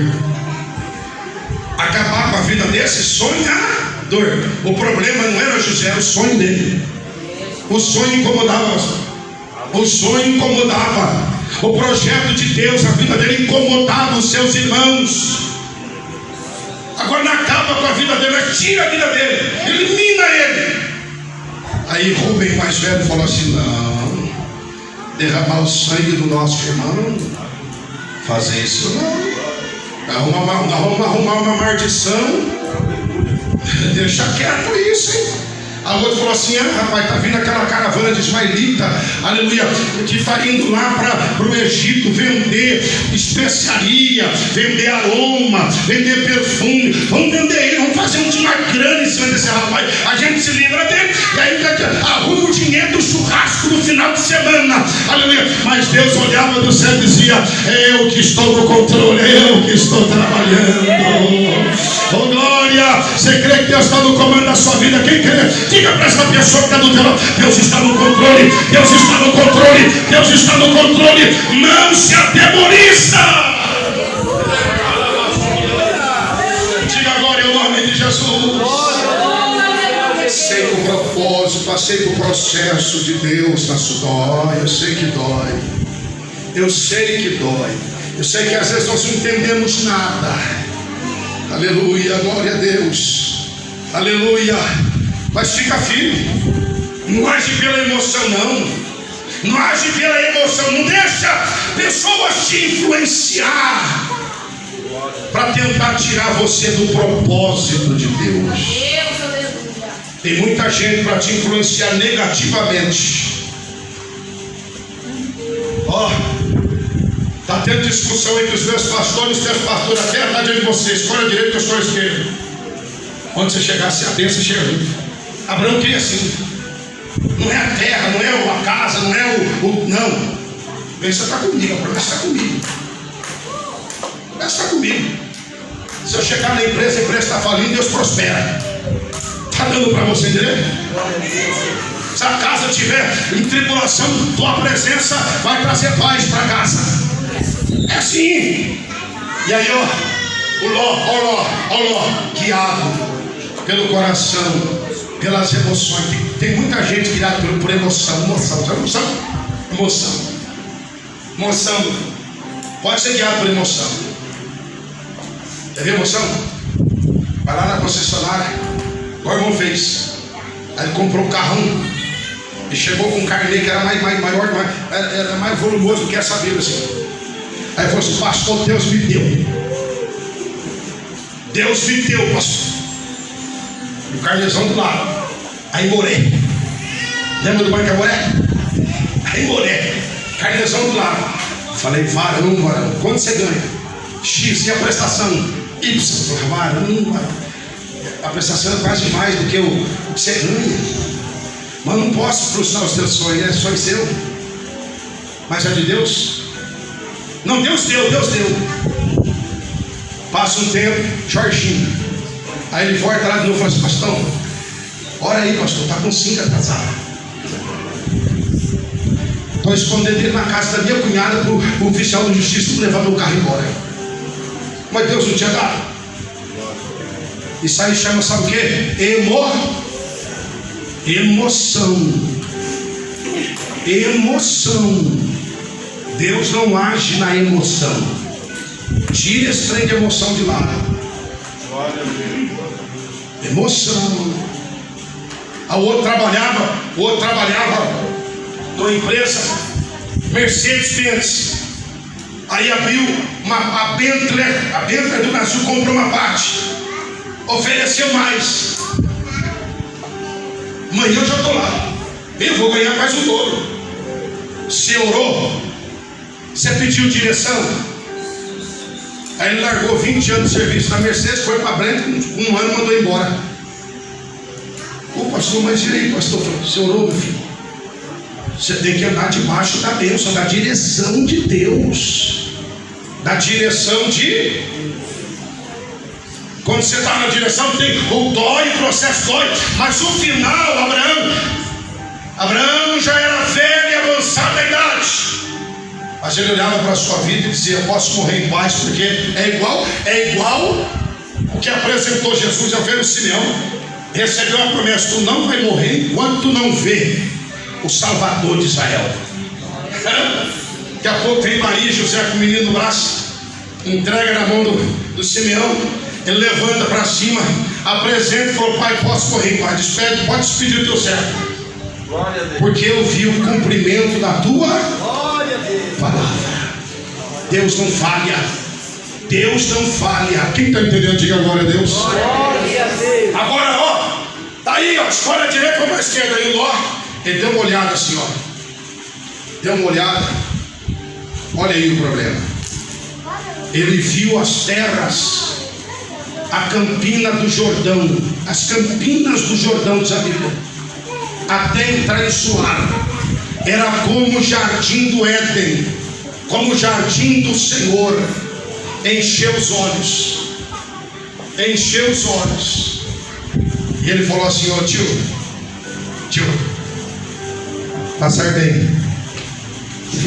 Speaker 1: Acabar com a vida desse sonhador. O problema não era José, era o sonho dele. O sonho incomodava. O sonho incomodava. O projeto de Deus, a vida dele incomodava os seus irmãos. Agora não acaba com a vida dele, mas tira a vida dele, elimina ele. Aí Rubem, mais velho, falou assim: não, derramar o sangue do nosso irmão, fazer isso não. Arrumar uma maldição. Deixa quieto isso, hein? A outra falou assim: rapaz, está vindo aquela caravana de ismaelita, aleluia, que está indo lá para o Egito vender especiaria, vender aroma, vender perfume. Vamos vender ele, vamos fazer um grana em cima desse rapaz. A gente se livra dele e aí arruma o dinheiro do churrasco no final de semana, aleluia. Mas Deus olhava do céu e dizia: eu que estou no controle, eu que estou trabalhando. Oh glória! Você crê que Deus está no comando da sua vida? Quem crê? Diga para essa pessoa que está do teu lado: Deus está no controle, Deus está no controle, Deus está no controle. Não se atemoriza. Diga agora em nome de Jesus. Aceita o propósito, aceita o processo de Deus na sua dói. Eu sei que dói. Eu sei que dói. Eu sei que às vezes nós não entendemos nada. Aleluia, glória a Deus. Aleluia. Mas fica firme. Não age pela emoção, não. Não age pela emoção. Não deixa pessoas te influenciar para tentar tirar você do propósito de Deus. Tem muita gente para te influenciar negativamente. Está tendo discussão entre os meus pastores. Os meus pastores até está diante de você. Escolha a direita que eu escolho a esquerda. Onde você chegasse a bênção, você chega junto. Abraão queria assim. Não é a terra, não é a casa, não é não. Pensa está comigo, a promessa está comigo. A promessa está comigo. Se eu chegar na empresa, a empresa está falindo, Deus prospera. Está dando para você direito? Se a casa estiver em tribulação, tua presença vai trazer paz para casa. É assim. E aí, o Ló, guiado pelo coração, pelas emoções. Tem muita gente guiada por emoção. Emoção. Pode ser guiado por emoção. Quer ver emoção? Vai lá na concessionária. O irmão fez. Aí ele comprou um carrão e chegou com um carnê que era maior, era mais volumoso do que essa Bíblia assim. Aí falou assim: pastor, Deus me deu. Deus me deu, pastor. E o carnezão do lado. Aí Moré. Lembra do banco Moré? Aí Moré. Carnezão do lado. Falei: varão. Quanto você ganha? X. E a prestação? Y. Varão. A prestação é quase mais do que o que você ganha. Mas não posso frustrar os teus sonhos. É sonho seu. Mas é de Deus? Não, Deus deu. Passa um tempo, Jorginho. Aí ele volta lá de novo e fala assim: pastor, ora aí, pastor, está com 5 atrasado. Estou escondendo ele na casa da minha cunhada para o oficial de justiça levar meu carro embora. Mas Deus não tinha dado. Isso aí chama, sabe o que? Emoção. Deus não age na emoção. Tira esse trem de emoção de lado. Emoção. O outro trabalhava numa empresa Mercedes-Benz. Aí abriu a Bentley do Brasil, comprou uma parte, ofereceu mais. Amanhã eu já estou lá. Eu vou ganhar mais o dobro. Você orou? Você pediu direção? Aí ele largou 20 anos de serviço na Mercedes, foi para a Brent, com 1 ano mandou embora. Ô pastor, mas e aí, pastor? Você orou, meu filho? Você tem que andar debaixo da bênção, da direção de Deus. Da direção de... Quando você está na direção, tem o dói, o processo dói. Mas o final, Abraão já era velho e avançado da idade. Mas ele olhava para a sua vida e dizia: posso morrer em paz, porque é igual o que apresentou Jesus ao velho Simeão. Recebeu a promessa: tu não vai morrer enquanto tu não vê o Salvador de Israel. Daqui a pouco vem Maria e José com o menino no braço, entrega na mão do Simeão. Ele levanta para cima, apresenta e falou: pai, posso morrer em paz? Despede, pode despedir o teu servo, porque eu vi o cumprimento da tua palavra. Deus não falha. Deus não falha. Quem está entendendo, diga glória a Deus. Agora, tá aí, escolha a direita ou a esquerda. Aí Ló, ele deu uma olhada assim, deu uma olhada. Olha aí o problema. Ele viu as terras, a campina do Jordão, as campinas do Jordão, diz a Bíblia, até entrar em Suar. Era como o jardim do Éden, como o jardim do Senhor. Encheu os olhos. E ele falou assim: ó, tio, passar bem.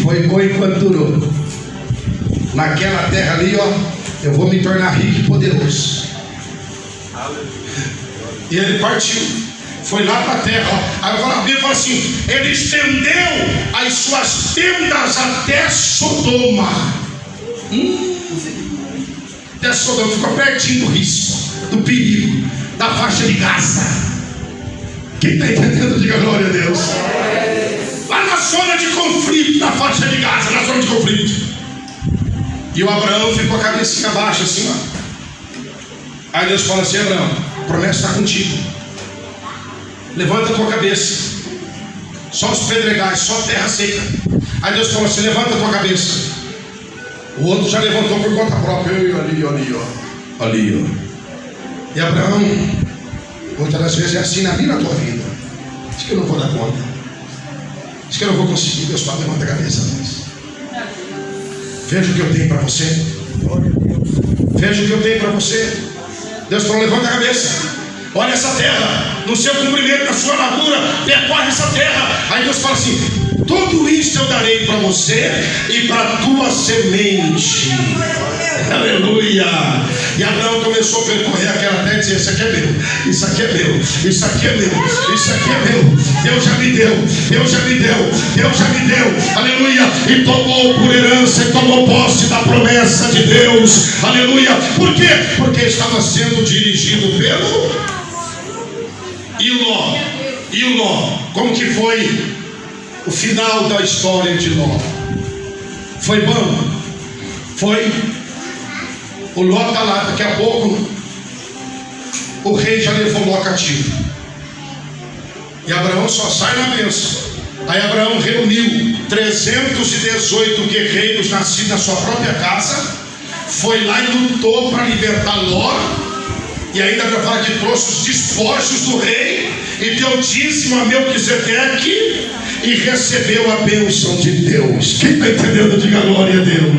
Speaker 1: Foi bom enquanto durou. Naquela terra ali, eu vou me tornar rico e poderoso. E ele partiu, foi lá para a terra. Aí a Bíblia fala assim: ele estendeu as suas tendas até Sodoma. Até Sodoma, ficou pertinho do risco, do perigo, da faixa de Gaza. Quem está entendendo, diga glória a Deus. Lá na zona de conflito, na faixa de Gaza, na zona de conflito. E o Abraão ficou a cabecinha baixa assim, Aí Deus fala assim: Abraão, a promessa está contigo. levanta a tua cabeça. Só os pedregais, só terra seca. Aí Deus falou assim: levanta a tua cabeça. O outro já levantou por conta própria. Ali, ó. E Abraão, muitas das vezes é assim na minha, na tua vida. Diz que eu não vou dar conta. Diz que eu não vou conseguir. Deus fala: levanta a cabeça. Veja o que eu tenho para você. Veja o que eu tenho para você. Deus falou: levanta a cabeça. Olha essa terra, no seu comprimento, na sua largura, percorre essa terra. Aí Deus fala assim: tudo isso eu darei para você e para a tua semente. Aleluia. E Abraão começou a percorrer aquela terra e dizer: isso aqui é meu, isso aqui é meu, isso aqui é meu, isso aqui é meu. Deus já me deu, Deus já me deu, Deus já me deu. Aleluia. E tomou por herança e tomou posse da promessa de Deus. Aleluia. Por quê? Porque estava sendo dirigido pelo... E o Ló, como que foi o final da história de Ló? Foi bom? Foi. O Ló está lá, daqui a pouco o rei já levou Ló cativo. E Abraão só sai na bênção. Aí Abraão reuniu 318 guerreiros nascidos na sua própria casa, foi lá e lutou para libertar Ló. E ainda vai falar que trouxe os despojos do rei e deu dízimo a Melquisedeque e recebeu a bênção de Deus. Quem está entendendo, diga glória a Deus.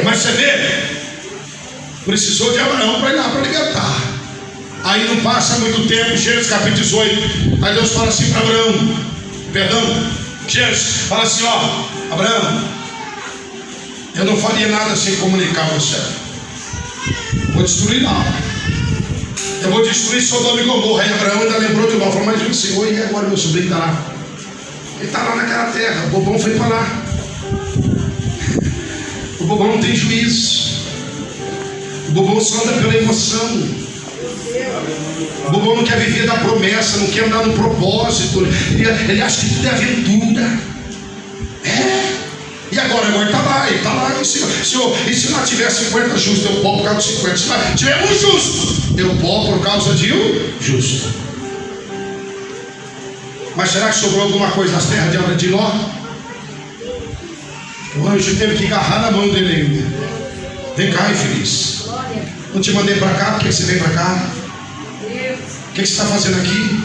Speaker 1: Mas você vê, precisou de Abraão para ir lá para libertar. Aí não passa muito tempo, Gênesis capítulo 18. Aí Deus fala assim para Abraão, Gênesis fala assim: ó, Abraão, eu não faria nada sem comunicar você. Vou destruir nada. Eu vou destruir Sodoma e Gomorra. Aí Abraão ainda lembrou de Ló. Falou: mas o Senhor, e agora meu sobrinho está lá? Ele está lá naquela terra. O bobão foi para lá. O bobão não tem juízo. O bobão só anda pela emoção. O bobão não quer viver da promessa, não quer andar no propósito. Ele acha que tudo é aventura. E agora está lá, ele está lá. Senhor, e se não tiver 50 justos, eu pôr por causa de 50. Se tiver um justo, eu pôr por causa de um justo. Mas será que sobrou alguma coisa nas terras de Ló? O anjo teve que agarrar na mão dele ainda. Vem cá, infeliz. Não te mandei para cá, por que você vem para cá? O que você está fazendo aqui?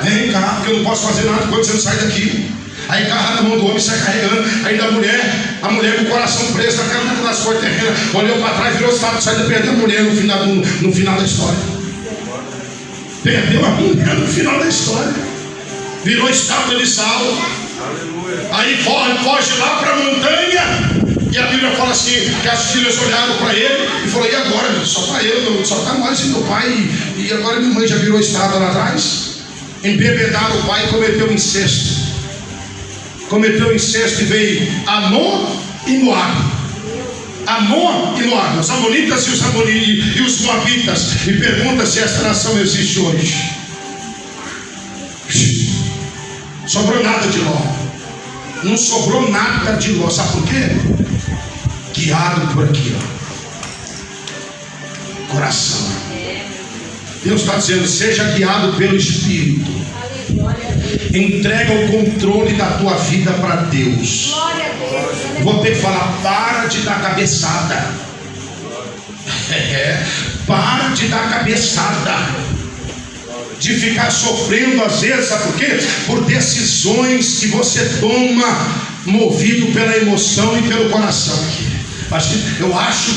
Speaker 1: Vem cá, porque eu não posso fazer nada quando você não sai daqui. Aí agarra na mão do homem, sai carregando. Ainda a mulher com o coração preso nas coisas terrenas, olhou para trás, virou estado, sai de perder a mulher no final da história. Perdeu a mulher no final da história. Virou estátua de sal. Aí foge lá para a montanha. E a Bíblia fala assim, que as filhas olharam para ele e falou: e agora? Só para ele, só está nós e meu pai. E agora minha mãe já virou estátua lá atrás. Embebedaram o pai e cometeu incesto. Cometeu incesto e veio Amon e Moabe. Amon e Moabe, os amonitas e os moabitas. E pergunta se esta nação existe hoje. Sobrou nada de Ló. Não sobrou nada de Ló. Sabe por quê? Guiado por aqui, ó. Coração. Deus está dizendo: seja guiado pelo Espírito. Entrega o controle da tua vida para Deus. Vou ter que falar: para de dar cabeçada. Para de dar cabeçada. De ficar sofrendo às vezes, sabe por quê? Por decisões que você toma movido pela emoção e pelo coração. Eu acho,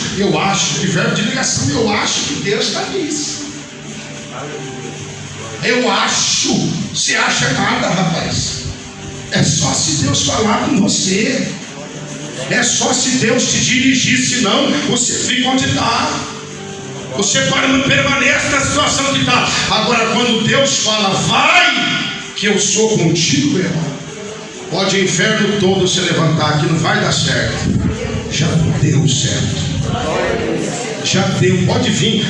Speaker 1: que verbo de ligação, eu acho que Deus está nisso. Eu acho. Você acha nada, rapaz. É só se Deus falar com você. É só se Deus te dirigir. Senão você fica onde está. Você permanece na situação que está. Agora, quando Deus fala: vai, que eu sou contigo, irmão, pode o inferno todo se levantar, que não vai dar certo. Já deu certo. Já deu. Pode vir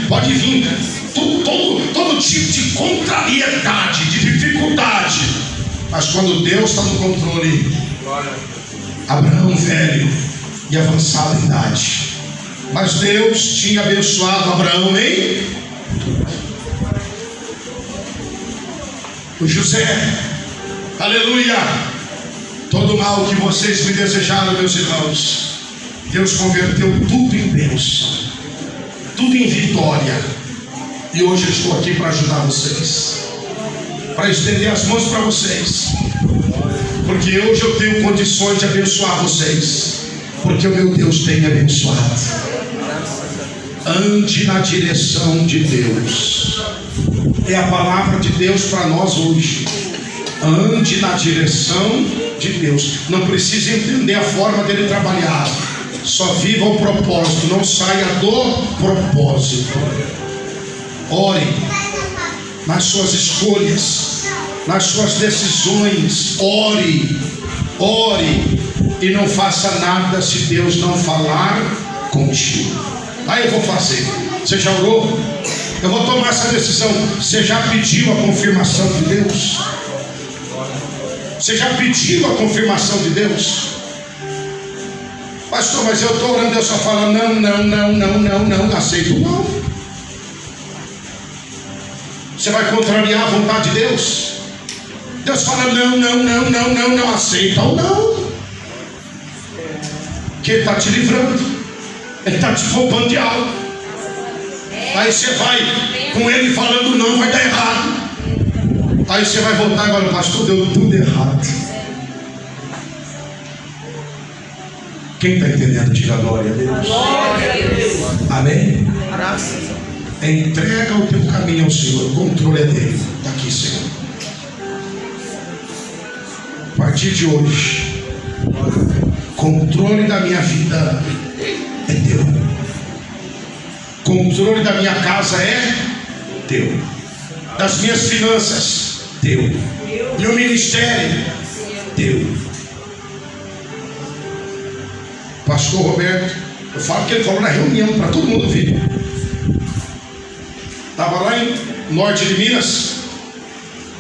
Speaker 1: todo tipo de contrariedade, de dificuldade. Mas quando Deus está no controle. Abraão velho e avançada em idade. Mas Deus tinha abençoado Abraão em o José, aleluia, todo mal que vocês me desejaram, meus irmãos, Deus converteu tudo em bênção, tudo em vitória. E hoje eu estou aqui para ajudar vocês, para estender as mãos para vocês, porque hoje eu tenho condições de abençoar vocês, porque o meu Deus tem me abençoado. Ande na direção de Deus, é a palavra de Deus para nós hoje. Ande na direção de Deus. Não precisa entender a forma dele trabalhar, só viva o propósito, não saia do propósito. Ore nas suas escolhas, nas suas decisões. Ore e não faça nada se Deus não falar contigo. Aí eu vou fazer. Você já orou? Eu vou tomar essa decisão. Você já pediu a confirmação de Deus? Você já pediu a confirmação de Deus? Pastor, mas eu estou orando, Deus só fala não, aceito não. Você vai contrariar a vontade de Deus? Deus fala não, aceita ou não. Que Ele está te livrando, Ele está te poupando de algo. Aí você vai com Ele falando não, vai dar errado. Aí você vai voltar agora, pastor, deu tudo errado. Quem está entendendo, diga glória a Deus. Amém? Entrega o teu caminho ao Senhor, o controle é dele. Está aqui, Senhor. A partir de hoje, controle da minha vida é teu. Controle da minha casa é teu. Das minhas finanças, teu. Meu ministério, teu. Pastor Roberto, eu falo que ele falou na reunião para todo mundo ouvir. Estava lá em norte de Minas.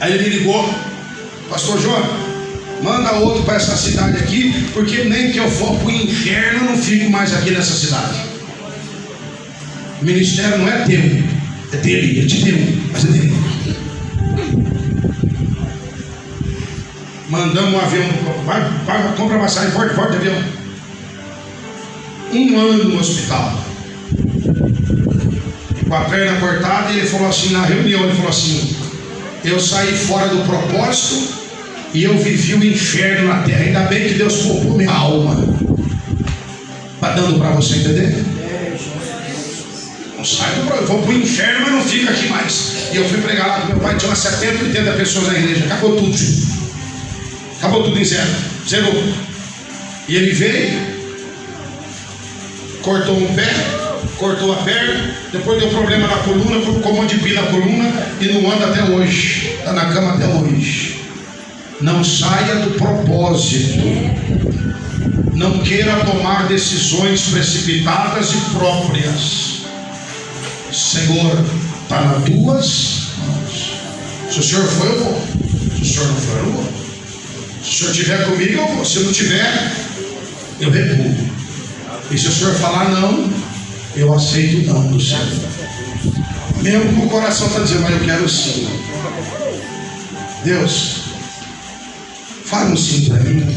Speaker 1: Aí ele me ligou: pastor João, manda outro para essa cidade aqui, porque nem que eu for para o inferno eu não fico mais aqui nessa cidade. O ministério não é teu, é dele, ele te deu, mas é dele. Mandamos um avião, vai compra passagem, volta de avião. 1 ano no hospital, com a perna cortada. E ele falou assim na reunião, ele falou assim: eu saí fora do propósito e eu vivi o inferno na terra. Ainda bem que Deus poupou minha alma. Está dando para você entender? Não sai do propósito, eu vou para o inferno, mas não fica aqui mais. E eu fui pregar lá com meu pai, tinha umas 70, 80 pessoas na igreja. Acabou tudo em zero. E ele veio, cortou um pé, cortou a perna, depois deu problema na coluna, colocou um monte de pino na coluna e não anda até hoje, está na cama até hoje. Não saia do propósito, não queira tomar decisões precipitadas e próprias. Senhor, está nas tuas mãos. Se o Senhor for, eu vou. Se o Senhor não for, eu não vou. Se o Senhor estiver comigo, eu vou. Se não tiver, eu recuo. E se o Senhor falar não, eu aceito o não do Senhor. Mesmo que o coração está dizendo, mas eu quero sim. Deus, fala um sim para mim.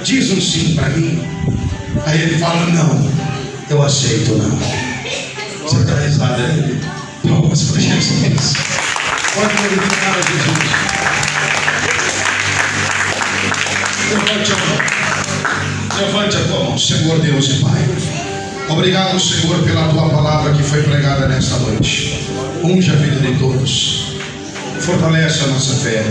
Speaker 1: Diz um sim para mim. Aí ele fala não, eu aceito o não. Você está risada, né? Palmas para Jesus. Pode glorificar a Jesus. Levante a tua mão, Senhor Deus e Pai. Obrigado, Senhor, pela tua palavra que foi pregada nesta noite. Unge a vida de todos, fortalece a nossa fé,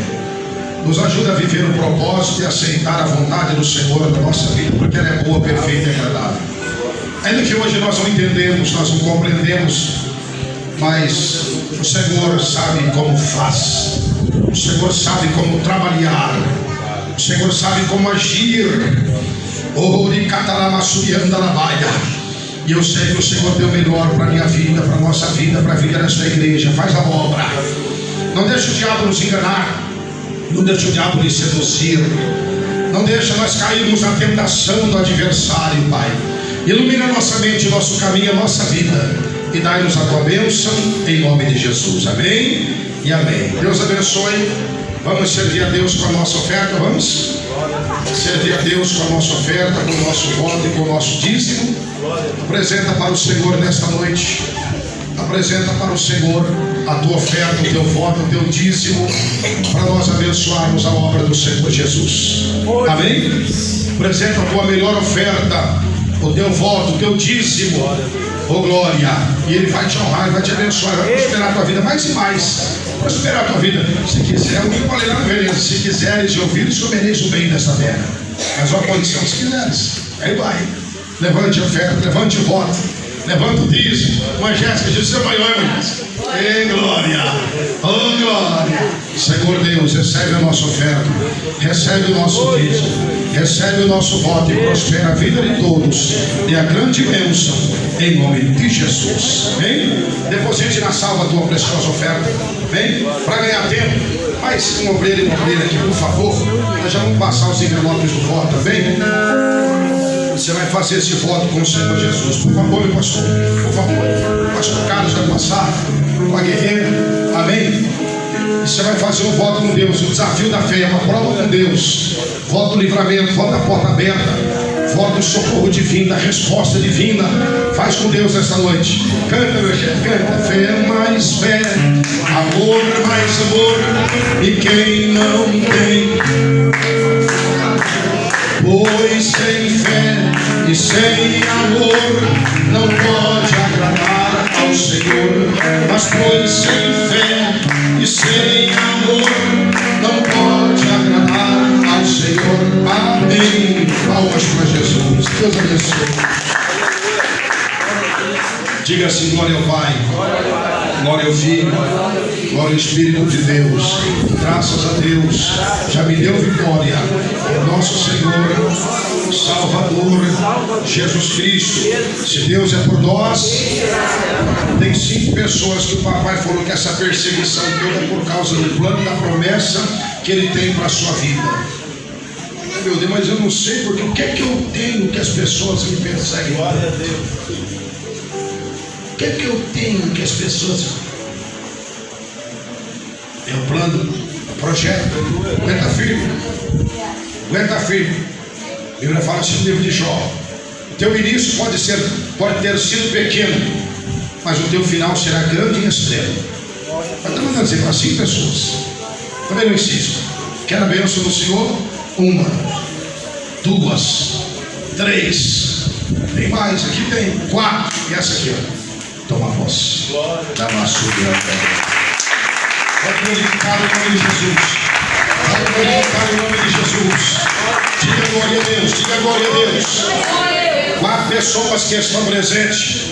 Speaker 1: nos ajuda a viver o propósito e aceitar a vontade do Senhor na nossa vida, porque ela é boa, perfeita e agradável. Ainda que hoje nós não entendemos, nós não compreendemos, mas o Senhor sabe como faz, o Senhor sabe como trabalhar, o Senhor sabe como agir. E eu sei que o Senhor deu melhor para a minha vida, para a nossa vida, para a vida desta igreja. Faz a obra. Não deixa o diabo nos enganar, não deixa o diabo nos seduzir, não deixa nós cairmos na tentação do adversário, Pai. Ilumina nossa mente, nosso caminho, a nossa vida. E dai-nos a tua bênção, em nome de Jesus. Amém e amém. Deus abençoe. Vamos servir a Deus com a nossa oferta, vamos? Servir a Deus com a nossa oferta, com o nosso voto e com o nosso dízimo. Apresenta para o Senhor nesta noite. Apresenta para o Senhor a tua oferta, o teu voto, o teu dízimo, para nós abençoarmos a obra do Senhor Jesus. Amém? Apresenta a tua melhor oferta, o teu voto, o teu dízimo. Oh glória! E Ele vai te honrar, vai te abençoar, vai prosperar a tua vida mais e mais. Prosperar a tua vida. Se quiser, eu falei lá no Veneza, se quiseres e ouvires, comereis o bem desta terra. Mas uma condição, se quiseres. Aí vai. Levante a oferta, levante o voto, levante o dízimo. Uma Jéssica, Jesus é maior, irmã Jéssica. Ei, glória! Oh glória! Senhor Deus, recebe a nossa oferta, recebe o nosso dízimo, recebe o nosso voto e prospera a vida de todos. E a grande bênção, em nome de Jesus. Amém? Deposite na salva a tua preciosa oferta. Amém? Para ganhar tempo, faz um obreiro e uma obreira aqui, por favor. Nós já vamos passar os envelopes do voto, amém? Você vai fazer esse voto com o Senhor Jesus. Por favor, meu pastor. Por favor. O pastor Carlos vai passar com a guerreira. Amém? E você vai fazer um voto com Deus. O desafio da fé é uma prova com Deus. Voto do livramento, voto da porta aberta, voto do socorro divino, da resposta divina. Faz com Deus esta noite. Canta, meu chefe, canta. Fé mais fé, amor mais amor. E quem não tem, pois sem fé e sem amor não pode agradar ao Senhor. Mas pois sem fé e sem amor não pode agradar ao Senhor. Amém. Palmas para Jesus. Deus abençoe. Diga assim: glória ao Pai, glória ao Filho, glória ao Espírito de Deus. Graças a Deus, já me deu vitória. Nosso Senhor, Salvador, Jesus Cristo. Se Deus é por nós, tem 5 pessoas que o papai falou que essa perseguição toda é por causa do plano da promessa que Ele tem para a sua vida. Meu Deus, mas eu não sei porque o que é que eu tenho que as pessoas me perseguem? Glória a Deus. O que é que eu tenho que as pessoas... É o plano, o projeto. Aguenta firme. Aguenta firme. A Bíblia fala assim no livro de Jó: o teu início pode ter sido pequeno, mas o teu final será grande e extremo. Mas está mandando dizer para 5 pessoas. Também não insisto. Quer a bênção do Senhor? 1, 2, 3. Tem mais, aqui tem 4. E essa aqui, ó. Toma posse. Dá uma subida. Pode glorificar o nome de Jesus. Pode glorificar o nome de Jesus. Diga glória a Deus. Diga glória a Deus. 4 pessoas que estão presentes.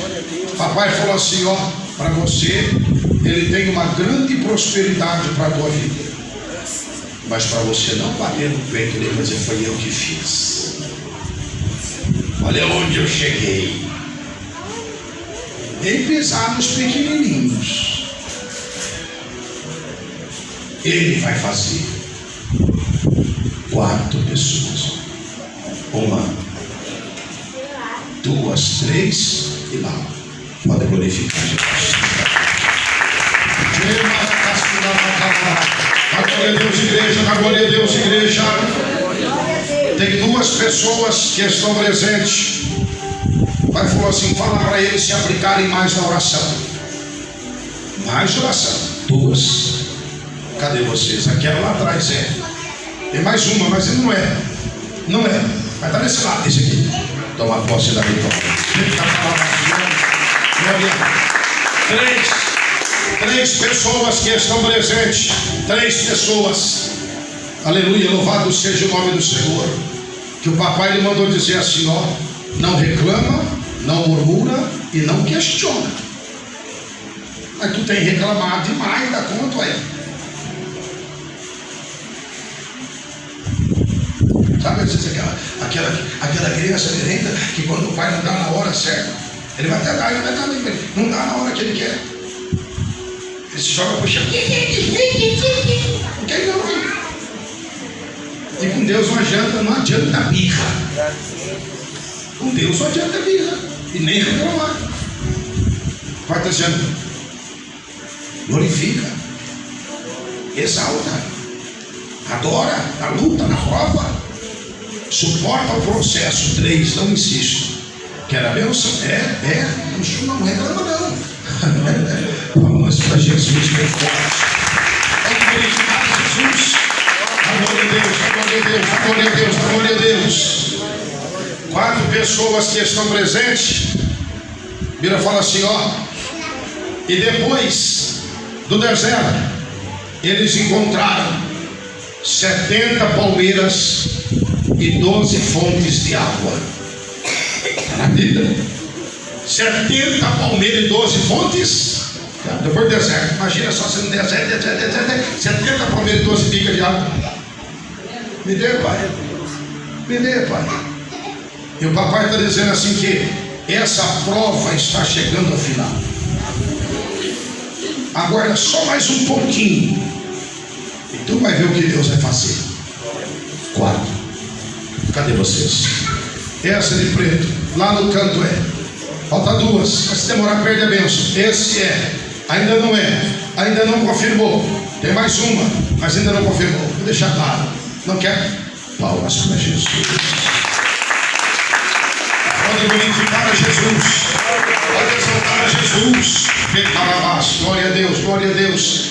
Speaker 1: Papai falou assim: ó, para você, Ele tem uma grande prosperidade para a tua vida. Mas para você não bater no peito dele, mas foi eu que fiz. Olha onde eu cheguei. Nem pisar nos pequenininhos. Ele vai fazer. 4 pessoas. 1, 2, 3 e lá. Pode glorificar Jesus. A glória a Deus, igreja. A glória a Deus, igreja. Tem 2 pessoas que estão presentes. O pai falou assim: fala para eles se aplicarem mais na oração. Mais oração. 2. Cadê vocês? Aquela lá atrás é. Tem mais uma, mas ele não é. Não é. Vai estar nesse lado, esse aqui. Toma posse da vitória. 3 pessoas que estão presentes. 3 pessoas. Aleluia, louvado seja o nome do Senhor. Que o papai lhe mandou dizer assim: ó, não reclama, não murmura e não questiona. Mas tu tem reclamado demais da conta, aí. Sabe aquela criança merenda que quando o pai não dá na hora certa, ele vai até dar, ele vai dar, não dá na hora que ele quer. Ele se joga pro chão. Não quer não. E com Deus não adianta birra. Com Deus não adianta birra e nem reclamar. Vai dizendo, glorifica, exalta, adora, na luta, na prova, suporta o processo. 3, não insisto. Quer a bênção? Não reclama não. Vamos para Jesus bem forte. Vamos glorificar Jesus. Glória a Deus, glória a Deus, glória a Deus, glória a Deus. 4 pessoas que estão presentes. Bíblia fala assim, ó. E depois do deserto, eles encontraram 70 palmeiras e 12 fontes de água. Na Bíblia, 70 palmeiras e 12 fontes. Depois do deserto, imagina só sendo deserto, 70 palmeiras e 12 bicas de água. Me dê, pai. Me dê, pai. E o papai está dizendo assim que essa prova está chegando ao final. Aguarda só mais um pouquinho e tu vai ver o que Deus vai fazer. 4. Cadê vocês? Essa de preto, lá no canto é. Falta 2, mas se demorar perde a bênção. Esse é, ainda não é, ainda não confirmou. Tem mais uma, mas ainda não confirmou. Vou deixar claro. Não quer? Palmas para Jesus. Pode glorificar a Jesus. Pode exaltar a Jesus. Glória a Deus, glória a Deus.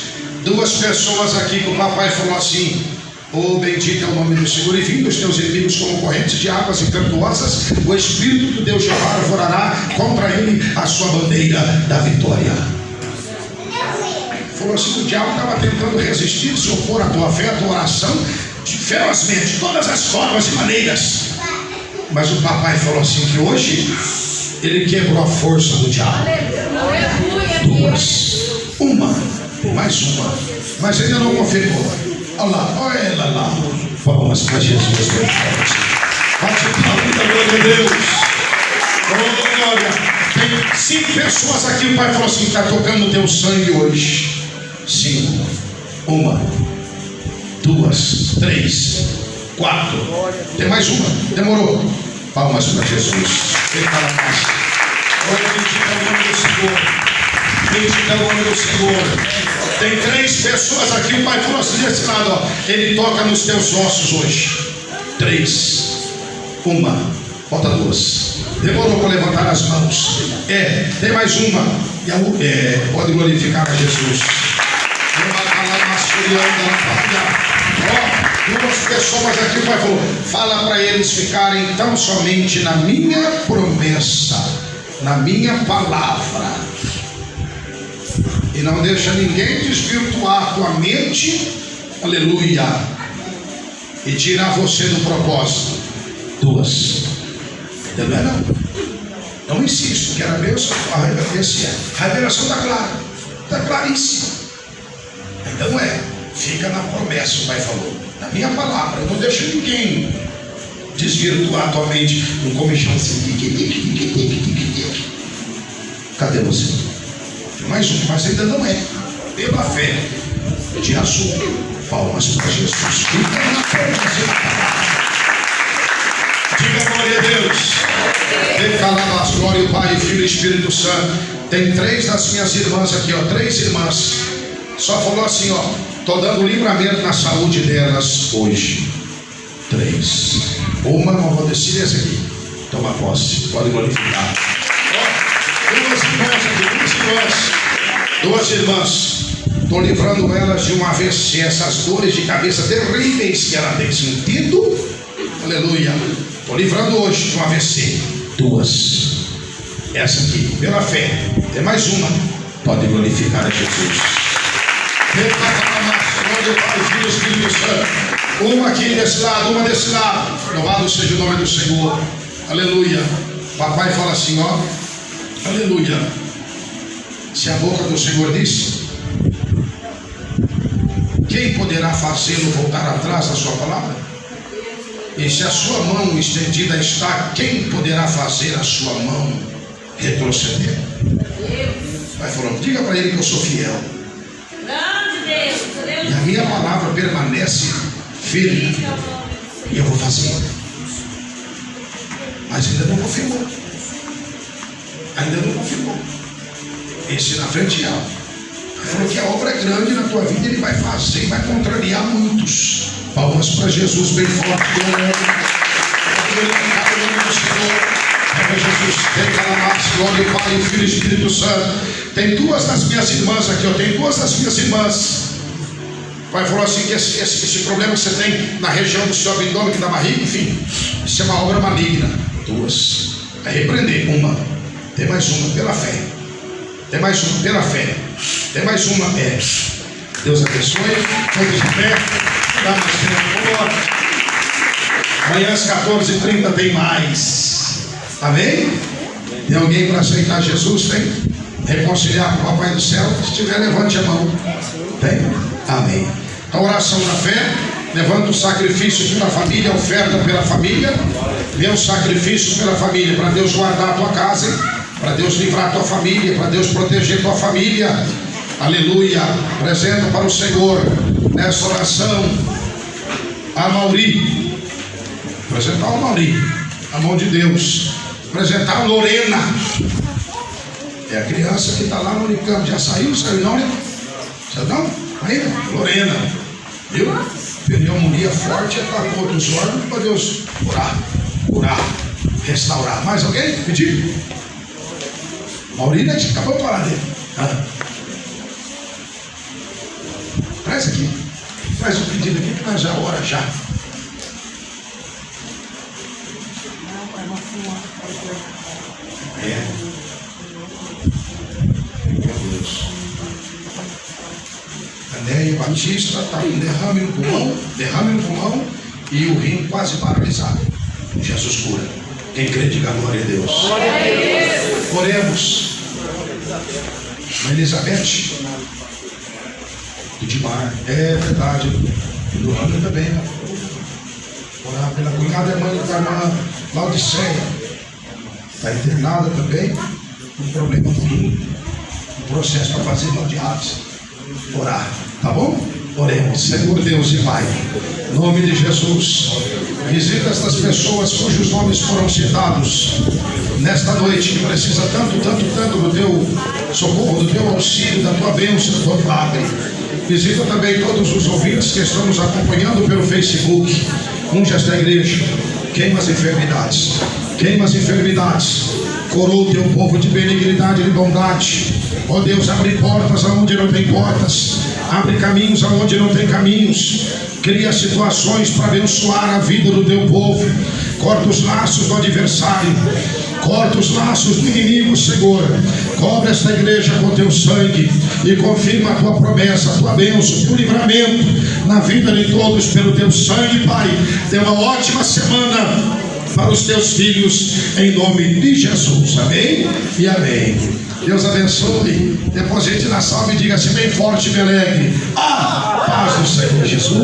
Speaker 1: 2 pessoas aqui que o papai falou assim: oh, bendito é o nome do Senhor, e vindo os teus inimigos como correntes de águas impetuosas, o Espírito do Deus Jeová arvorará contra ele a sua bandeira da vitória. Falou assim: o diabo estava tentando resistir, se opor à tua fé, à tua oração, ferozmente, de todas as formas e maneiras. Mas o papai falou assim que hoje ele quebrou a força do diabo. 2, uma, mais uma, mas ainda não confirmou. Olha lá, olha ela lá. Palmas para Jesus. Bate palmas da glória a Deus. Glória. Tem 5 pessoas aqui. O pai falou assim: está tocando o teu sangue hoje. 5, 1, 2, 3, 4. Tem mais uma. Demorou. Palmas para Jesus. Glória ao nome do Senhor. Bendito o nome do Senhor. Tem 3 pessoas aqui. O pai falou assim desse lado, ó. Ele toca nos teus ossos hoje. 3, 1, falta 2. Demorou para levantar as mãos. Tem mais uma. Pode glorificar a Jesus. Ó, 2 pessoas aqui. O pai falou: fala para eles ficarem tão somente na minha promessa, na minha palavra. E não deixa ninguém desvirtuar a tua mente, aleluia, e tirar você do propósito. 2. Entendeu? Não insisto, quero a bênção. A revelação está clara, está claríssima. Ainda não é. Fica na promessa, o pai falou. Na minha palavra, eu não deixo ninguém desvirtuar a tua mente. Um comichão assim. Cadê você? Mais um, mas ainda não é. Pela fé de azul. Palmas para Jesus. Diga glória a Deus. Declarando as glórias, o Pai, Filho e Espírito Santo. Tem 3 das minhas irmãs aqui, ó. 3 irmãs. Só falou assim, ó: estou dando livramento na saúde delas hoje. 3. Uma, não vou decidir essa aqui. Toma posse. Pode glorificar. 2 irmãs, estou livrando elas de um AVC, essas dores de cabeça terríveis que ela tem sentido, aleluia, estou livrando hoje de um AVC. 2, essa aqui, pela fé. Tem mais uma, pode glorificar a Jesus. Uma aqui desse lado, uma desse lado. Louvado seja o nome do Senhor, aleluia. Papai fala assim, ó, aleluia. Se a boca do Senhor disse, quem poderá fazê-lo voltar atrás da sua palavra? E se a sua mão estendida está, quem poderá fazer a sua mão retroceder? Vai falando, diga para ele que eu sou fiel. E a minha palavra permanece firme. E eu vou fazer. Mas ainda não confirmou. Ainda não confirmou. Esse na frente ela. Falou que a obra é grande na tua vida, ele vai fazer e vai contrariar muitos. Palmas para Jesus bem forte. Jesus, glória ao Pai, o Filho e o Espírito Santo. Tem duas das minhas irmãs aqui, eu tenho duas das minhas irmãs. O pai falou assim: que esse problema que você tem na região do seu abdômen, da barriga, enfim, isso é uma obra maligna. Duas. Vai repreender. Uma. Tem mais uma, pela fé. Tem mais uma, pela fé. Tem mais uma, Deus abençoe. Todos de pé. Dá mais tempo. Amanhã às 14h30 tem mais. Amém? Tem alguém para aceitar Jesus? Tem? Reconciliar com o Papai do Céu? Se tiver, levante a mão. Tem? Amém. A oração da fé. Levanta o sacrifício pela família, a oferta pela família. Vê o sacrifício pela família, para Deus guardar a tua casa, para Deus livrar a tua família, para Deus proteger a tua família. Aleluia. Apresenta para o Senhor nessa oração a Mauri. Apresentar o Mauri, a mão de Deus. Apresentar a Lorena. É a criança que está lá no Unicamp. Já saiu? Saiu não, né? Saiu não? Ainda? Lorena. Viu? Pneumonia forte, atacou outros órgãos para Deus curar, restaurar. Mais alguém? Pediu? Maurício, a gente acabou de falar dele. Traz aqui. Faz um pedido aqui que nós já ora já. Meu Deus. Anéia Batista está com derrame no pulmão e o rim quase paralisado. Jesus cura. Quem crê, diga glória a Deus. Oremos. Elizabeth Edmar, é verdade. Do Rando também. Orar pela cunhada e mãe da irmã Laudiceia. Está internada também. Um problema no rim. Um processo para fazer hemodiálise. Orar, tá bom? Oremos. Senhor Deus e Pai, em nome de Jesus, visita estas pessoas cujos nomes foram citados nesta noite, que precisa tanto do teu socorro, do teu auxílio, da tua bênção, do teu milagre. Visita também todos os ouvintes que estão nos acompanhando pelo Facebook. Unge esta igreja, queima as enfermidades, coroa o teu povo de benignidade e de bondade. Ó Deus, abre portas aonde não tem portas, abre caminhos aonde não tem caminhos, cria situações para abençoar a vida do teu povo. Corta os laços do adversário, corta os laços do inimigo, Senhor. Cobre esta igreja com teu sangue e confirma a tua promessa, a tua bênção, o teu livramento na vida de todos pelo teu sangue, Pai. Tenha uma ótima semana para os teus filhos, em nome de Jesus. Amém e amém. Deus abençoe. Deposite na salva e diga assim bem forte e bem alegre: a paz do Senhor Jesus.